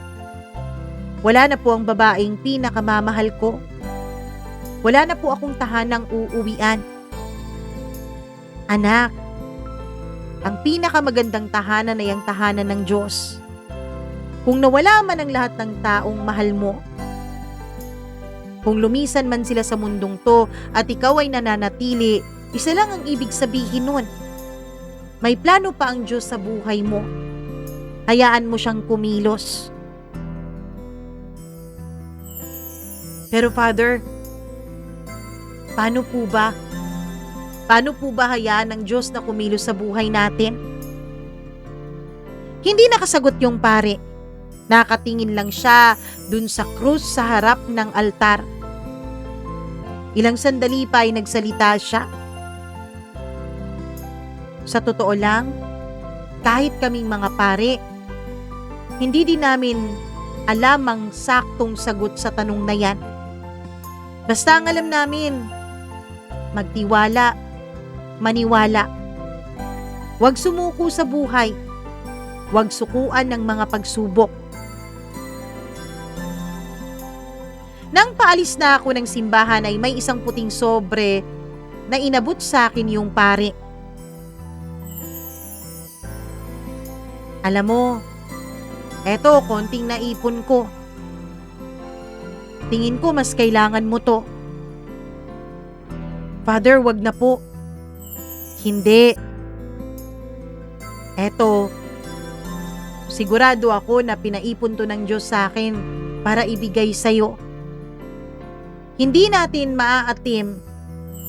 Wala na po ang babaeng pinakamamahal ko. Wala na po akong tahanang uuwian. Anak, ang pinakamagandang tahanan ay ang tahanan ng Diyos. Kung nawala man ang lahat ng taong mahal mo, kung lumisan man sila sa mundong to at ikaw ay nananatili, isa lang ang ibig sabihin nun. May plano pa ang Diyos sa buhay mo. Hayaan mo siyang kumilos. Pero Father, paano po ba? Paano po ba hayaan ng Diyos na kumilos sa buhay natin? Hindi nakasagot yung pare. Nakatingin lang siya dun sa krus sa harap ng altar. Ilang sandali pa ay nagsalita siya. Sa totoo lang, kahit kaming mga pare, hindi din namin alam ang saktong sagot sa tanong na yan. Basta ang alam namin, magtiwala, maniwala. Huwag sumuko sa buhay. Huwag sukuan ng mga pagsubok. Nang paalis na ako ng simbahan ay may isang puting sobre na inabot sa akin yung pare. Alam mo, eto konting naipon ko. Tingin ko mas kailangan mo to. Father, wag na po. Hindi. Eto, sigurado ako na pinaipon to ng Diyos sa akin para ibigay sa'yo. Hindi natin maaatim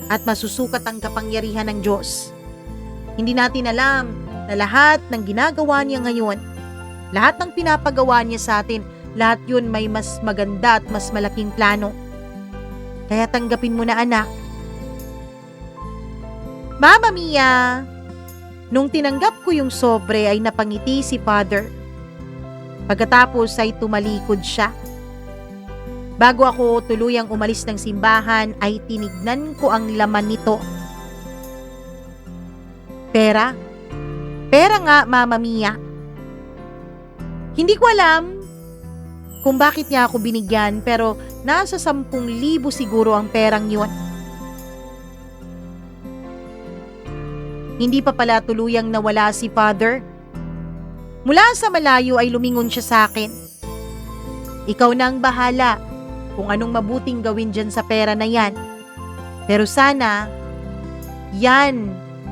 at masusukat ang kapangyarihan ng Diyos. Hindi natin alam na lahat ng ginagawa niya ngayon, lahat ng pinapagawa niya sa atin, lahat yun may mas maganda at mas malaking plano. Kaya tanggapin mo na, anak. Mama Mia, nung tinanggap ko yung sobre ay napangiti si Father. Pagkatapos ay tumalikod siya. Bago ako tuluyang umalis ng simbahan ay tinignan ko ang laman nito. Pera? Pera nga, Mama Mia. Hindi ko alam kung bakit niya ako binigyan pero nasa 10,000 siguro ang perang yun. Hindi pa pala tuluyang nawala si Father. Mula sa malayo ay lumingon siya sa akin. Ikaw na ang bahala kung anong mabuting gawin dyan sa pera na yan. Pero sana, yan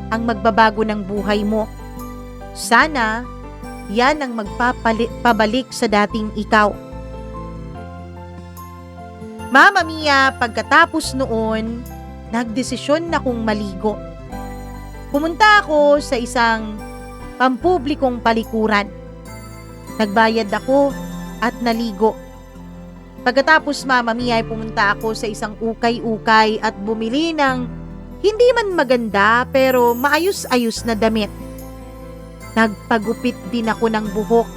ang magbabago ng buhay mo. Sana, yan ang magpabalik sa dating ikaw. Mama Mia, pagkatapos noon, nagdesisyon na kong maligo. Pumunta ako sa isang pampublikong palikuran. Nagbayad ako at naligo. Pagkatapos Mama Mia ay pumunta ako sa isang ukay-ukay at bumili ng hindi man maganda pero maayos-ayos na damit. Nagpagupit din ako ng buhok.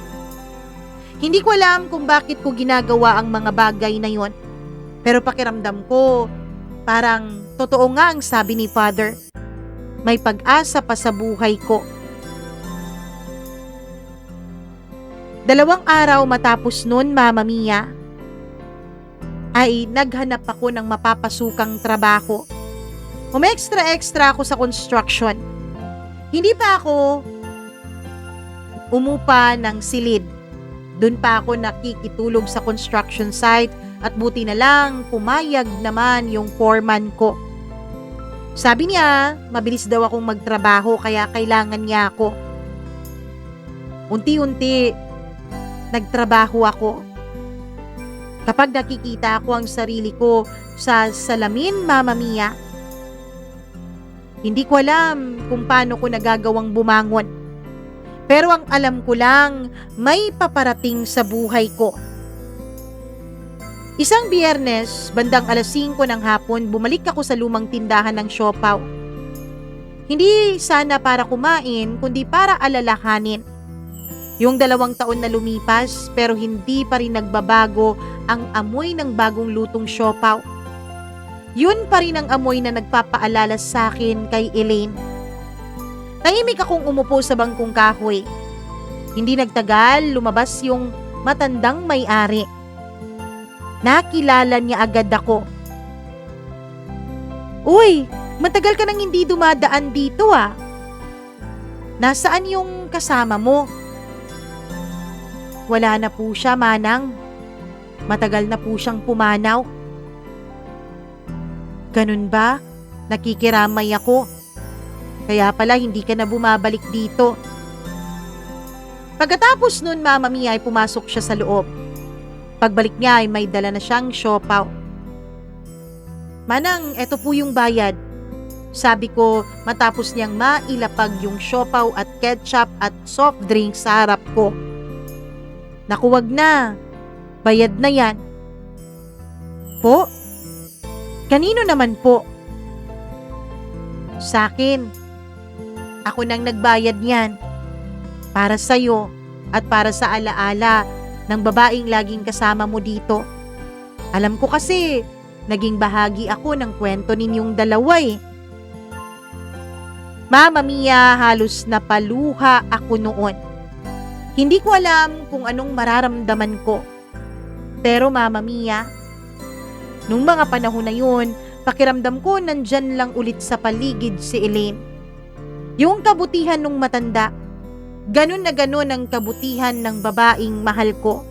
Hindi ko alam kung bakit ko ginagawa ang mga bagay na yon. Pero pakiramdam ko, parang totoo nga ang sabi ni Father. May pag-asa pa sa buhay ko. 2 araw matapos nun, Mama Mia, ay naghanap ako ng mapapasukang trabaho. Umextra-extra ako sa construction. Hindi pa ako umupa ng silid. Doon pa ako nakikitulog sa construction site at buti na lang pumayag naman yung foreman ko. Sabi niya, mabilis daw akong magtrabaho kaya kailangan niya ako. Unti-unti, nagtrabaho ako. Kapag nakikita ko ang sarili ko sa salamin, Mama Mia, hindi ko alam kung paano ko nagagawang bumangon. Pero ang alam ko lang, may paparating sa buhay ko. Isang Biyernes, bandang 5:00 ng hapon, bumalik ako sa lumang tindahan ng siopaw. Hindi sana para kumain, kundi para alalahanin. Yung 2 taon na lumipas, pero hindi pa rin nagbabago ang amoy ng bagong lutong siopaw. Yun pa rin ang amoy na nagpapaalala sa akin kay Elaine. Tahimik akong umupo sa bangkong kahoy. Hindi nagtagal, lumabas yung matandang may-ari. Nakilala niya agad ako. Uy, matagal ka nang hindi dumadaan dito ah. Nasaan yung kasama mo? Wala na po siya, Manang. Matagal na po siyang pumanaw. Ganun ba? Nakikiramay ako. Kaya pala hindi ka na bumabalik dito. Pagkatapos nun, Mama Mia, ay pumasok siya sa loob. Pagbalik niya ay may dala na siyang siopaw. Manang, eto po yung bayad. Sabi ko matapos niyang mailapag yung siopaw at ketchup at soft drink sa harap ko. Naku, wag na. Bayad na yan. Po? Kanino naman po? Sa akin. Ako nang nagbayad niyan. Para sa'yo at para sa alaala ng babaeng laging kasama mo dito. Alam ko kasi, naging bahagi ako ng kwento ninyong dalawa eh. Mama Mia, halos napaluha ako noon. Hindi ko alam kung anong mararamdaman ko. Pero Mama Mia, nung mga panahon na yun, pakiramdam ko nandyan lang ulit sa paligid si Elaine. Yung kabutihan nung matanda, ganun na ganun ang kabutihan ng babaeng mahal ko.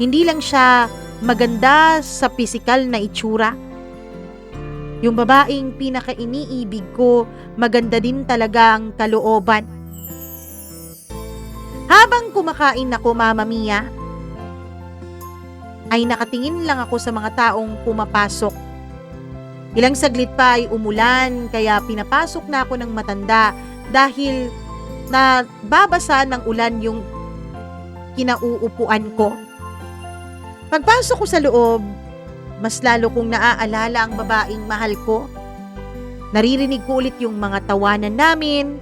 Hindi lang siya maganda sa pisikal na itsura. Yung babaeng pinaka-iniibig ko, maganda din talaga ang kalooban. Habang kumakain ako, Mama Mia, ay nakatingin lang ako sa mga taong pumapasok. Ilang saglit pa ay umulan, kaya pinapasok na ako ng matanda dahil na babasa ng ulan yung kinauupuan ko. Pagpasok ko sa loob, mas lalo kong naaalala ang babaeng mahal ko. Naririnig ko ulit yung mga tawanan namin.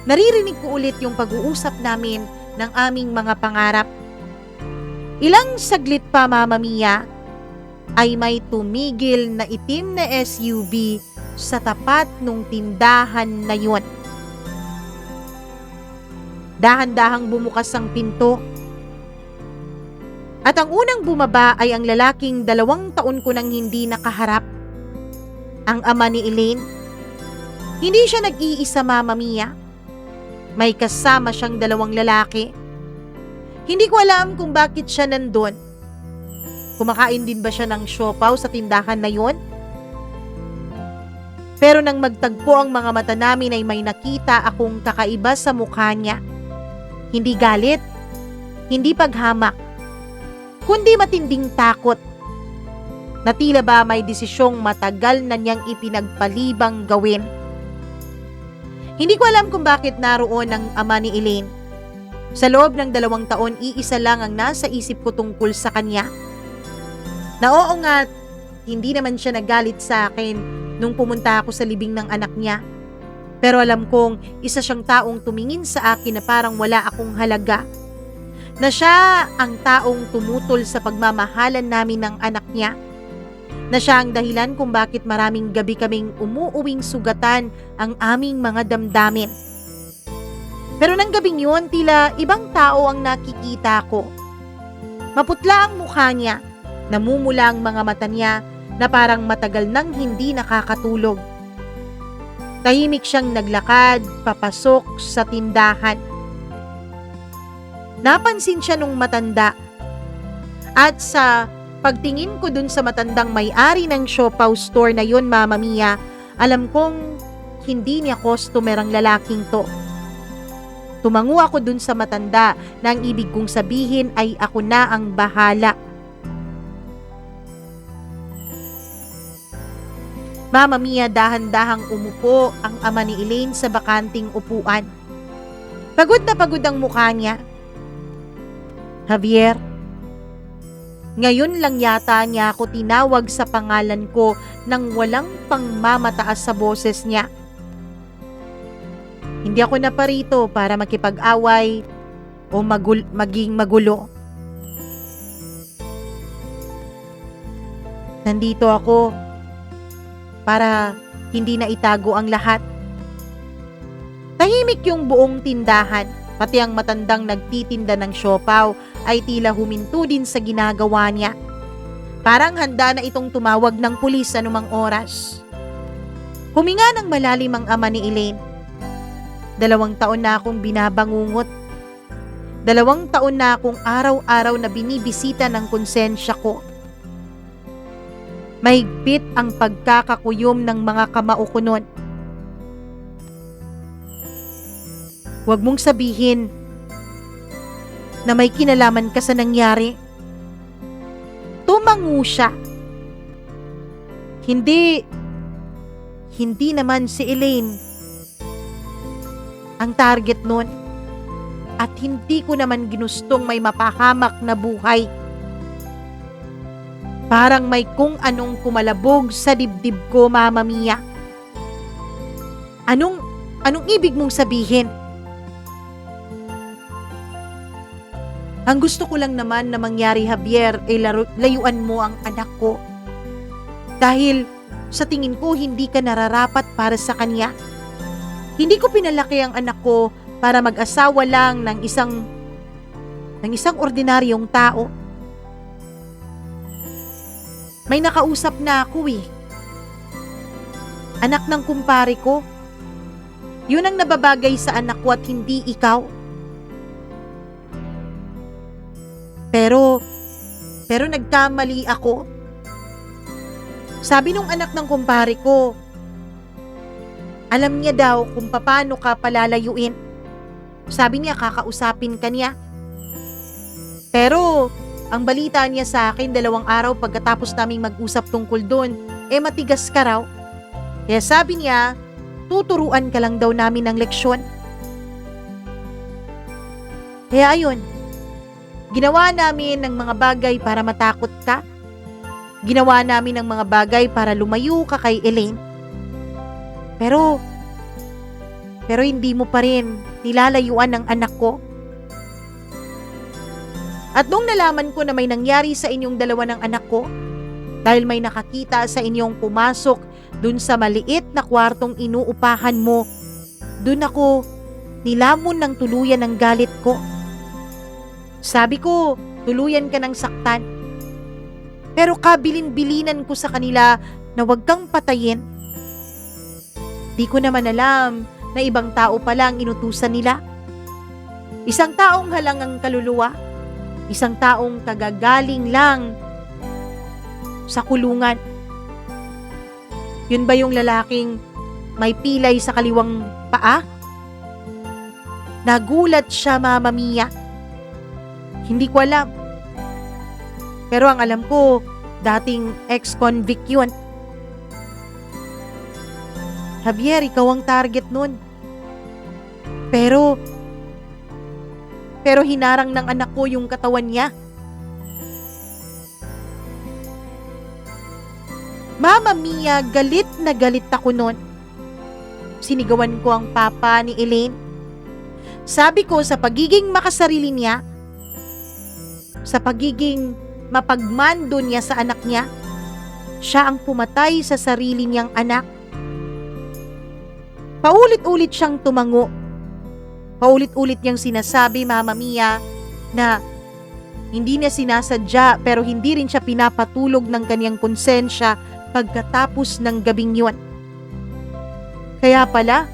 Naririnig ko ulit yung pag-uusap namin ng aming mga pangarap. Ilang saglit pa, Mama Mia, ay may tumigil na itim na SUV sa tapat nung tindahan na yun. Dahan-dahang bumukas ang pinto. At ang unang bumaba ay ang lalaking 2 taon ko nang hindi nakaharap. Ang ama ni Elaine. Hindi siya nag-iisa, Mama Mia. May kasama siyang 2 lalaki. Hindi ko alam kung bakit siya nandun. Kumakain din ba siya ng siopaw sa tindahan na yon? Pero nang magtagpo ang mga mata namin ay may nakita akong kakaiba sa mukha niya. Hindi galit, hindi paghamak, kundi matinding takot. Na tila ba may desisyong matagal na niyang ipinagpalibang gawin. Hindi ko alam kung bakit naroon ang ama ni Elaine. Sa loob ng 2 taon, iisa lang ang nasa isip ko tungkol sa kanya. Na oo nga, hindi naman siya nagalit sa akin nung pumunta ako sa libing ng anak niya. Pero alam kong isa siyang taong tumingin sa akin na parang wala akong halaga. Na siya ang taong tumutol sa pagmamahalan namin ng anak niya. Na siya ang dahilan kung bakit maraming gabi kaming umuuwing sugatan ang aming mga damdamin. Pero nang gabing yun, tila ibang tao ang nakikita ko. Maputla ang mukha niya, namumula ang mga mata niya na parang matagal nang hindi nakakatulog. Tahimik siyang naglakad, papasok sa tindahan. Napansin siya nung matanda. At sa pagtingin ko dun sa matandang may-ari ng siopaw store na yun, Mama Mia, alam kong hindi niya customer ang lalaking to. Tumango ako dun sa matanda na ang ibig kong sabihin ay ako na ang bahala. Mama Mia, dahan-dahang umupo ang ama ni Elaine sa bakanting upuan. Pagod na pagod ang mukha niya. Javier, ngayon lang yata niya ako tinawag sa pangalan ko nang walang pangmamataas sa boses niya. Hindi ako naparito para makipag-away o maging magulo. Nandito ako para hindi na itago ang lahat. Tahimik yung buong tindahan, pati ang matandang nagtitinda ng siopaw ay tila huminto din sa ginagawa niya. Parang handa na itong tumawag ng pulis anumang oras. Huminga ng malalim ang ama ni Elaine. 2 taon na akong binabangungot. 2 taon na akong araw-araw na binibisita ng konsensya ko. Mahigpit ang pagkakakuyom ng mga kamao ko nun. Huwag mong sabihin na may kinalaman ka sa nangyari. Tumango siya. Hindi naman si Elaine ang target nun. At hindi ko naman ginustong may mapahamak na buhay. Parang may kung anong kumalabog sa dibdib ko, Mama Mia. Anong ibig mong sabihin? Ang gusto ko lang naman na mangyari, Javier, ay layuan mo ang anak ko. Dahil sa tingin ko hindi ka nararapat para sa kanya. Hindi ko pinalaki ang anak ko para mag-asawa lang ng isang ordinaryong tao. May nakausap na ako eh. Anak ng kumpare ko. Yun ang nababagay sa anak ko at hindi ikaw. Pero nagkamali ako. Sabi nung anak ng kumpare ko, alam niya daw kung paano ka palalayuin. Sabi niya kakausapin ka niya. Pero ang balita niya sa akin 2 araw pagkatapos naming mag-usap tungkol doon, matigas ka raw. Kaya sabi niya, tuturuan ka lang daw namin ng leksyon. Kaya ayun, ginawa namin ng mga bagay para matakot ka. Ginawa namin ng mga bagay para lumayo ka kay Elaine. Pero hindi mo pa rin nilalayuan ng anak ko. At nung nalaman ko na may nangyari sa inyong 2 ng anak ko, dahil may nakakita sa inyong pumasok dun sa maliit na kwartong inuupahan mo, dun ako nilamon ng tuluyan ng galit ko. Sabi ko, tuluyan ka ng saktan. Pero kabilin-bilinan ko sa kanila na huwag kang patayin. Di ko naman alam na ibang tao pala ang inutusan nila. Isang taong halangang kaluluwa, isang taong kagagaling lang sa kulungan. Yun ba yung lalaking may pilay sa kaliwang paa? Nagulat siya, Mama Mia. Hindi ko alam. Pero ang alam ko, dating ex-convict yun. Javier, ikaw ang target nun. Pero hinarang ng anak ko yung katawan niya. Mama Mia, galit na galit ako nun. Sinigawan ko ang papa ni Elaine. Sabi ko sa pagiging makasarili niya, sa pagiging mapagmando niya sa anak niya, siya ang pumatay sa sarili niyang anak. Paulit-ulit siyang tumango. Paulit-ulit niyang sinasabi, Mama Mia, na hindi niya sinasadya pero hindi rin siya pinapatulog ng kanyang konsensya pagkatapos ng gabing yun. Kaya pala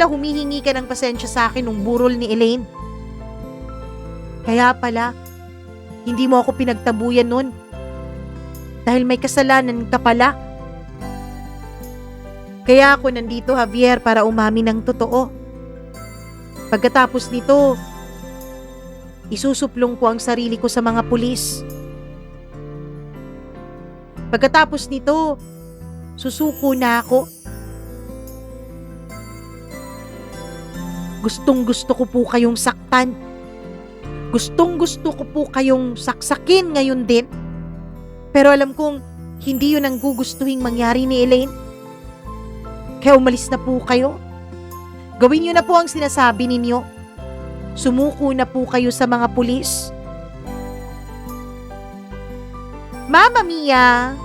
humihingi ka ng pasensya sa akin nung burol ni Elaine. Kaya pala, hindi mo ako pinagtabuyan nun. Dahil may kasalanan ka pala. Kaya ako nandito, Javier, para umamin ng totoo. Pagkatapos nito, isusuplong ko ang sarili ko sa mga pulis. Pagkatapos nito, susuko na ako. Gustong-gusto ko po kayong saktan. Gustong-gusto ko po kayong saksakin ngayon din. Pero alam kong hindi yun ang gugustuhin mangyari ni Elaine. Kaya umalis na po kayo. Gawin niyo na po ang sinasabi ninyo. Sumuko na po kayo sa mga pulis. Mama Mia,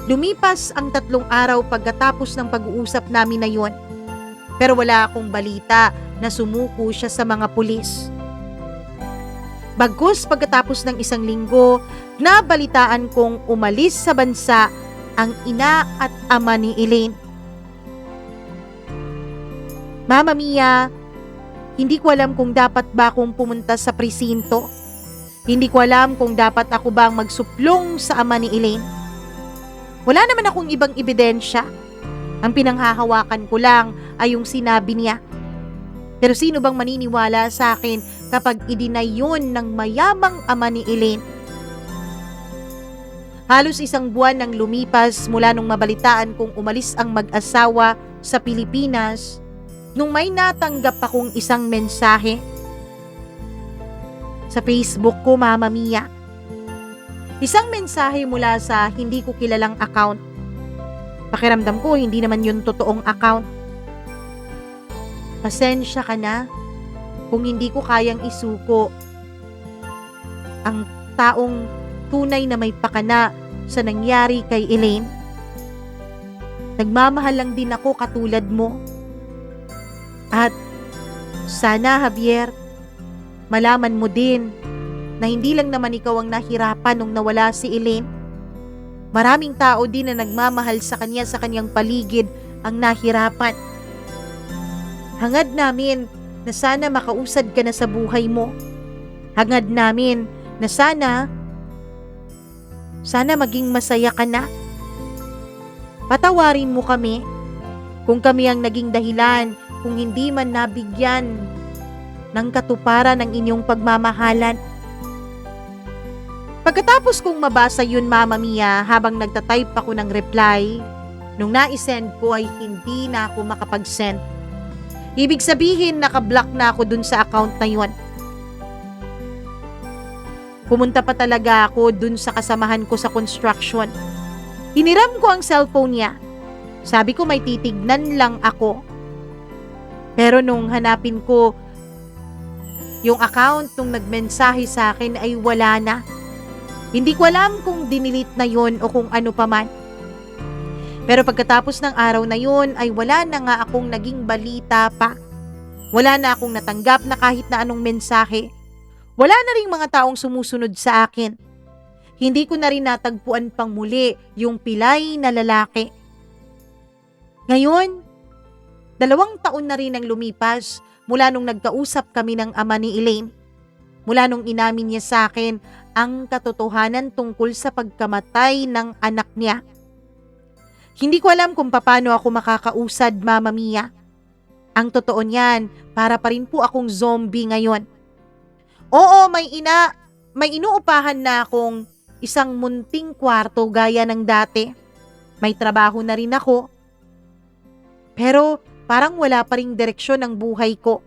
lumipas ang 3 araw pagkatapos ng pag-uusap namin na yon. Pero wala akong balita na sumuko siya sa mga pulis. Bagkus pagkatapos ng 1 linggo, nabalitaan kong umalis sa bansa ang ina at ama ni Elaine. Mama Mia, hindi ko alam kung dapat ba akong pumunta sa presinto. Hindi ko alam kung dapat ako bang magsuplong sa ama ni Elaine. Wala naman akong ibang ebidensya. Ang pinanghahawakan ko lang ay yung sinabi niya. Pero sino bang maniniwala sa akin kapag idinay yun ng mayamang ama ni Elaine? Halos 1 buwan nang lumipas mula nung mabalitaan kong umalis ang mag-asawa sa Pilipinas, nung may natanggap akong isang mensahe sa Facebook ko, Mama Mia. Isang mensahe mula sa hindi ko kilalang account. Pakiramdam ko, hindi naman yun totoong account. Pasensya ka na kung hindi ko kayang isuko ang taong tunay na may pakana sa nangyari kay Elaine. Nagmamahal lang din ako katulad mo. At sana, Javier, malaman mo din na hindi lang naman ikaw ang nahirapan nung nawala si Elaine. Maraming tao din na nagmamahal sa kanya sa kanyang paligid ang nahirapan. Hangad namin na sana makausad ka na sa buhay mo. Hangad namin na sana maging masaya ka na. Patawarin mo kami kung kami ang naging dahilan kung hindi man nabigyan ng katuparan ng inyong pagmamahalan. Pagkatapos kong mabasa yun, Mama Mia, habang nagtatype ako ng reply, nung naisend ko ay hindi na ako makapag-send. Ibig sabihin, nakablock na ako dun sa account na yun. Pumunta pa talaga ako dun sa kasamahan ko sa construction. Hiniram ko ang cellphone niya. Sabi ko may titignan lang ako. Pero nung hanapin ko yung account nung nagmensahe sa akin ay wala na. Hindi ko alam kung dinilit na yun o kung ano pa man. Pero pagkatapos ng araw na yun ay wala na nga akong naging balita pa. Wala na akong natanggap na kahit na anong mensahe. Wala na ring mga taong sumusunod sa akin. Hindi ko na rin natagpuan pang muli yung pilay na lalaki. Ngayon, 2 taon na rin ang lumipas mula nung nagkausap kami ng ama ni Elaine. Mula nung inamin niya sa akin ang katotohanan tungkol sa pagkamatay ng anak niya. Hindi ko alam kung paano ako makakausad, Mama Mia. Ang totoo niyan, para pa rin po akong zombie ngayon. Oo, may inuupahan na akong isang munting kwarto gaya ng dati. May trabaho na rin ako. Pero parang wala pa ring direksyon ang buhay ko.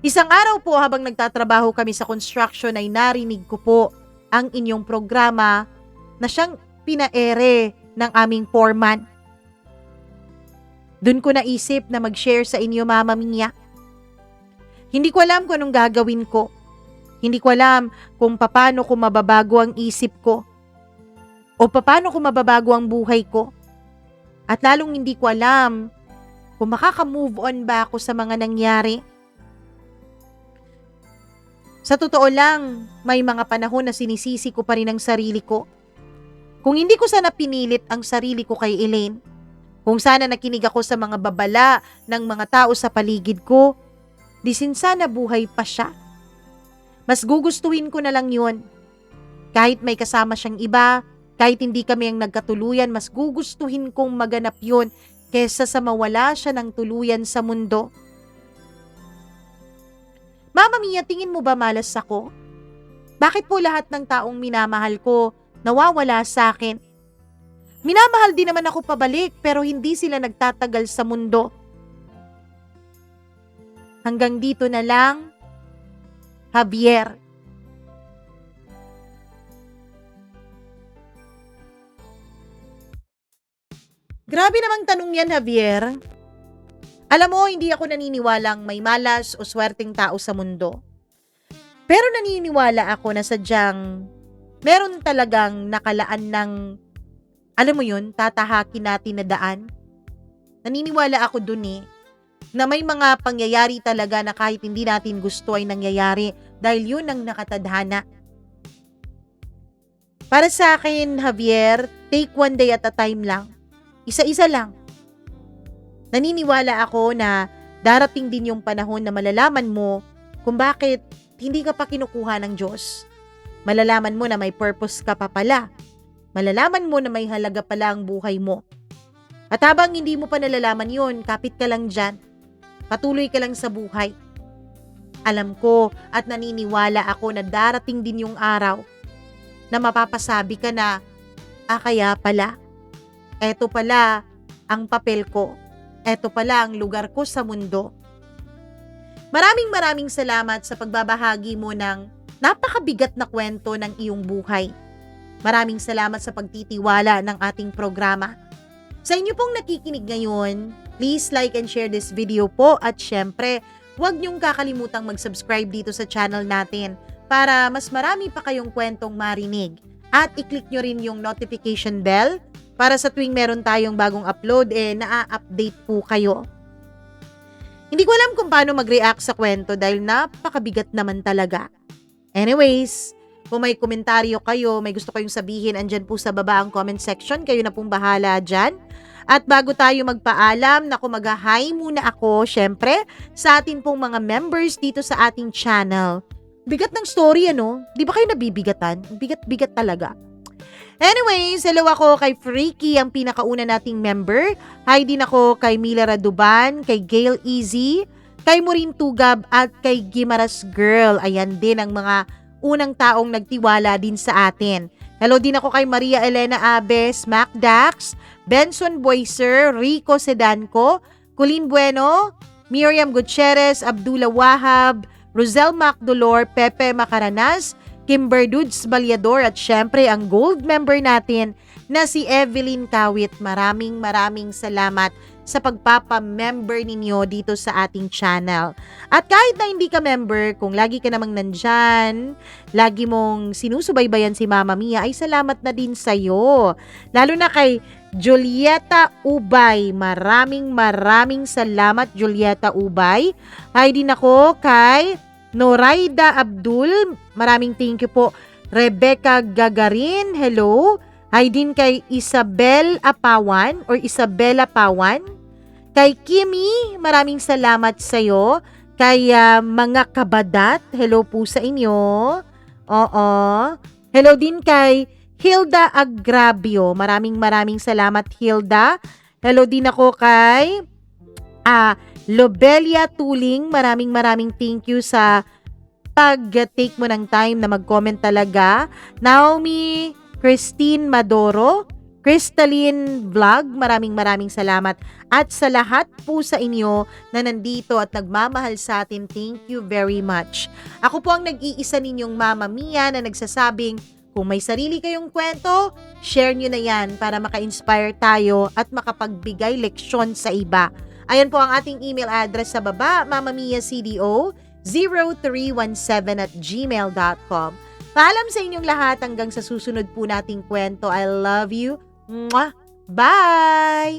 Isang araw po habang nagtatrabaho kami sa construction ay narinig ko po ang inyong programa na siyang pinaere ng aming foreman. Doon ko naisip na mag-share sa inyo, Mama Mia. Hindi ko alam kung anong gagawin ko. Hindi ko alam kung paano ko mababago ang isip ko o paano ko mababago ang buhay ko. At lalong hindi ko alam kung makaka-move on ba ako sa mga nangyari. Sa totoo lang, may mga panahon na sinisisi ko pa rin ang sarili ko. Kung hindi ko sana pinilit ang sarili ko kay Elaine, kung sana nakinig ako sa mga babala ng mga tao sa paligid ko, di sana buhay pa siya. Mas gugustuhin ko na lang yun. Kahit may kasama siyang iba, kahit hindi kami ang nagkatuluyan, mas gugustuhin kong maganap yun kesa sa mawala siya ng tuluyan sa mundo. Mama Mia, tingin mo ba malas ako? Bakit po lahat ng taong minamahal ko nawawala sa akin? Minamahal din naman ako pabalik pero hindi sila nagtatagal sa mundo. Hanggang dito na lang, Javier. Grabe namang tanong yan, Javier. Alam mo, hindi ako naniniwalang may malas o swerteng tao sa mundo. Pero naniniwala ako na sadyang meron talagang nakalaan ng, alam mo yun, tatahakin natin na daan. Naniniwala ako dun na may mga pangyayari talaga na kahit hindi natin gusto ay nangyayari dahil yun ang nakatadhana. Para sa akin, Javier, take one day at a time lang. Isa-isa lang. Naniniwala ako na darating din yung panahon na malalaman mo kung bakit hindi ka pa kinukuha ng Diyos. Malalaman mo na may purpose ka pa pala. Malalaman mo na may halaga pala ang buhay mo. At habang hindi mo pa nalalaman yun, kapit ka lang dyan. Patuloy ka lang sa buhay. Alam ko at naniniwala ako na darating din yung araw na mapapasabi ka na, kaya pala, eto pala ang papel ko, eto pala ang lugar ko sa mundo. Maraming salamat sa pagbabahagi mo ng napakabigat na kwento ng iyong buhay. Maraming salamat sa pagtitiwala ng ating programa. Sa inyo pong nakikinig ngayon, please like and share this video po at syempre, huwag niyong kakalimutang mag-subscribe dito sa channel natin para mas marami pa kayong kwentong marinig. At i-click nyo rin yung notification bell para sa tuwing meron tayong bagong upload, naa-update po kayo. Hindi ko alam kung paano mag-react sa kwento dahil napakabigat naman talaga. Anyways, kung may komentaryo kayo, may gusto kayong sabihin, andyan po sa baba ang comment section, kayo na pong bahala dyan. At bago tayo magpaalam, mag-hi muna ako, syempre, sa atin pong mga members dito sa ating channel. Bigat ng story, Di ba kayo nabibigatan? Bigat-bigat talaga. Anyways, hello ako kay Freaky, ang pinakauna nating member. Hi din ako kay Mila Raduban, kay Gail Easy, kay Maureen Tugab, at kay Gimaras Girl. Ayan din ang mga unang taong nagtiwala din sa atin. Hello din ako kay Maria Elena Abes, Mac Dax, Benson Boyser, Rico Sedanco, Colleen Bueno, Miriam Gutierrez, Abdullah Wahab, Rosel Macdolor, Pepe Macaranas, Kimber Dudes Balyador at syempre ang gold member natin na si Evelyn Kawit. Maraming salamat sa pagpapa-member ninyo dito sa ating channel. At kahit na hindi ka member, kung lagi ka namang nandyan, lagi mong sinusubaybayan si Mama Mia, ay salamat na din sa'yo. Lalo na kay Julieta Ubay. Maraming salamat, Julieta Ubay. Hi din ako kay Noraida Abdul. Maraming thank you po. Rebecca Gagarin. Hello. Hi din kay Isabella Pawan. Kay Kimi, maraming salamat sa iyo. Kay mga kabadat, hello po sa inyo. Oo. Hello din kay Hilda Agravio. Maraming salamat, Hilda. Hello din ako kay Lobelia Tuling. Maraming thank you sa pag-take mo ng time na mag-comment talaga. Naomi Christine Madoro, Crystalline Vlog, maraming salamat. At sa lahat po sa inyo na nandito at nagmamahal sa atin, thank you very much. Ako po ang nag-iisa ninyong Mama Mia na nagsasabing, kung may sarili kayong kwento, share nyo na yan para maka-inspire tayo at makapagbigay leksyon sa iba. Ayan po ang ating email address sa baba, mamamiacdo0317@gmail.com. Paalam sa inyong lahat hanggang sa susunod po nating kwento. I love you. Mwah! Bye!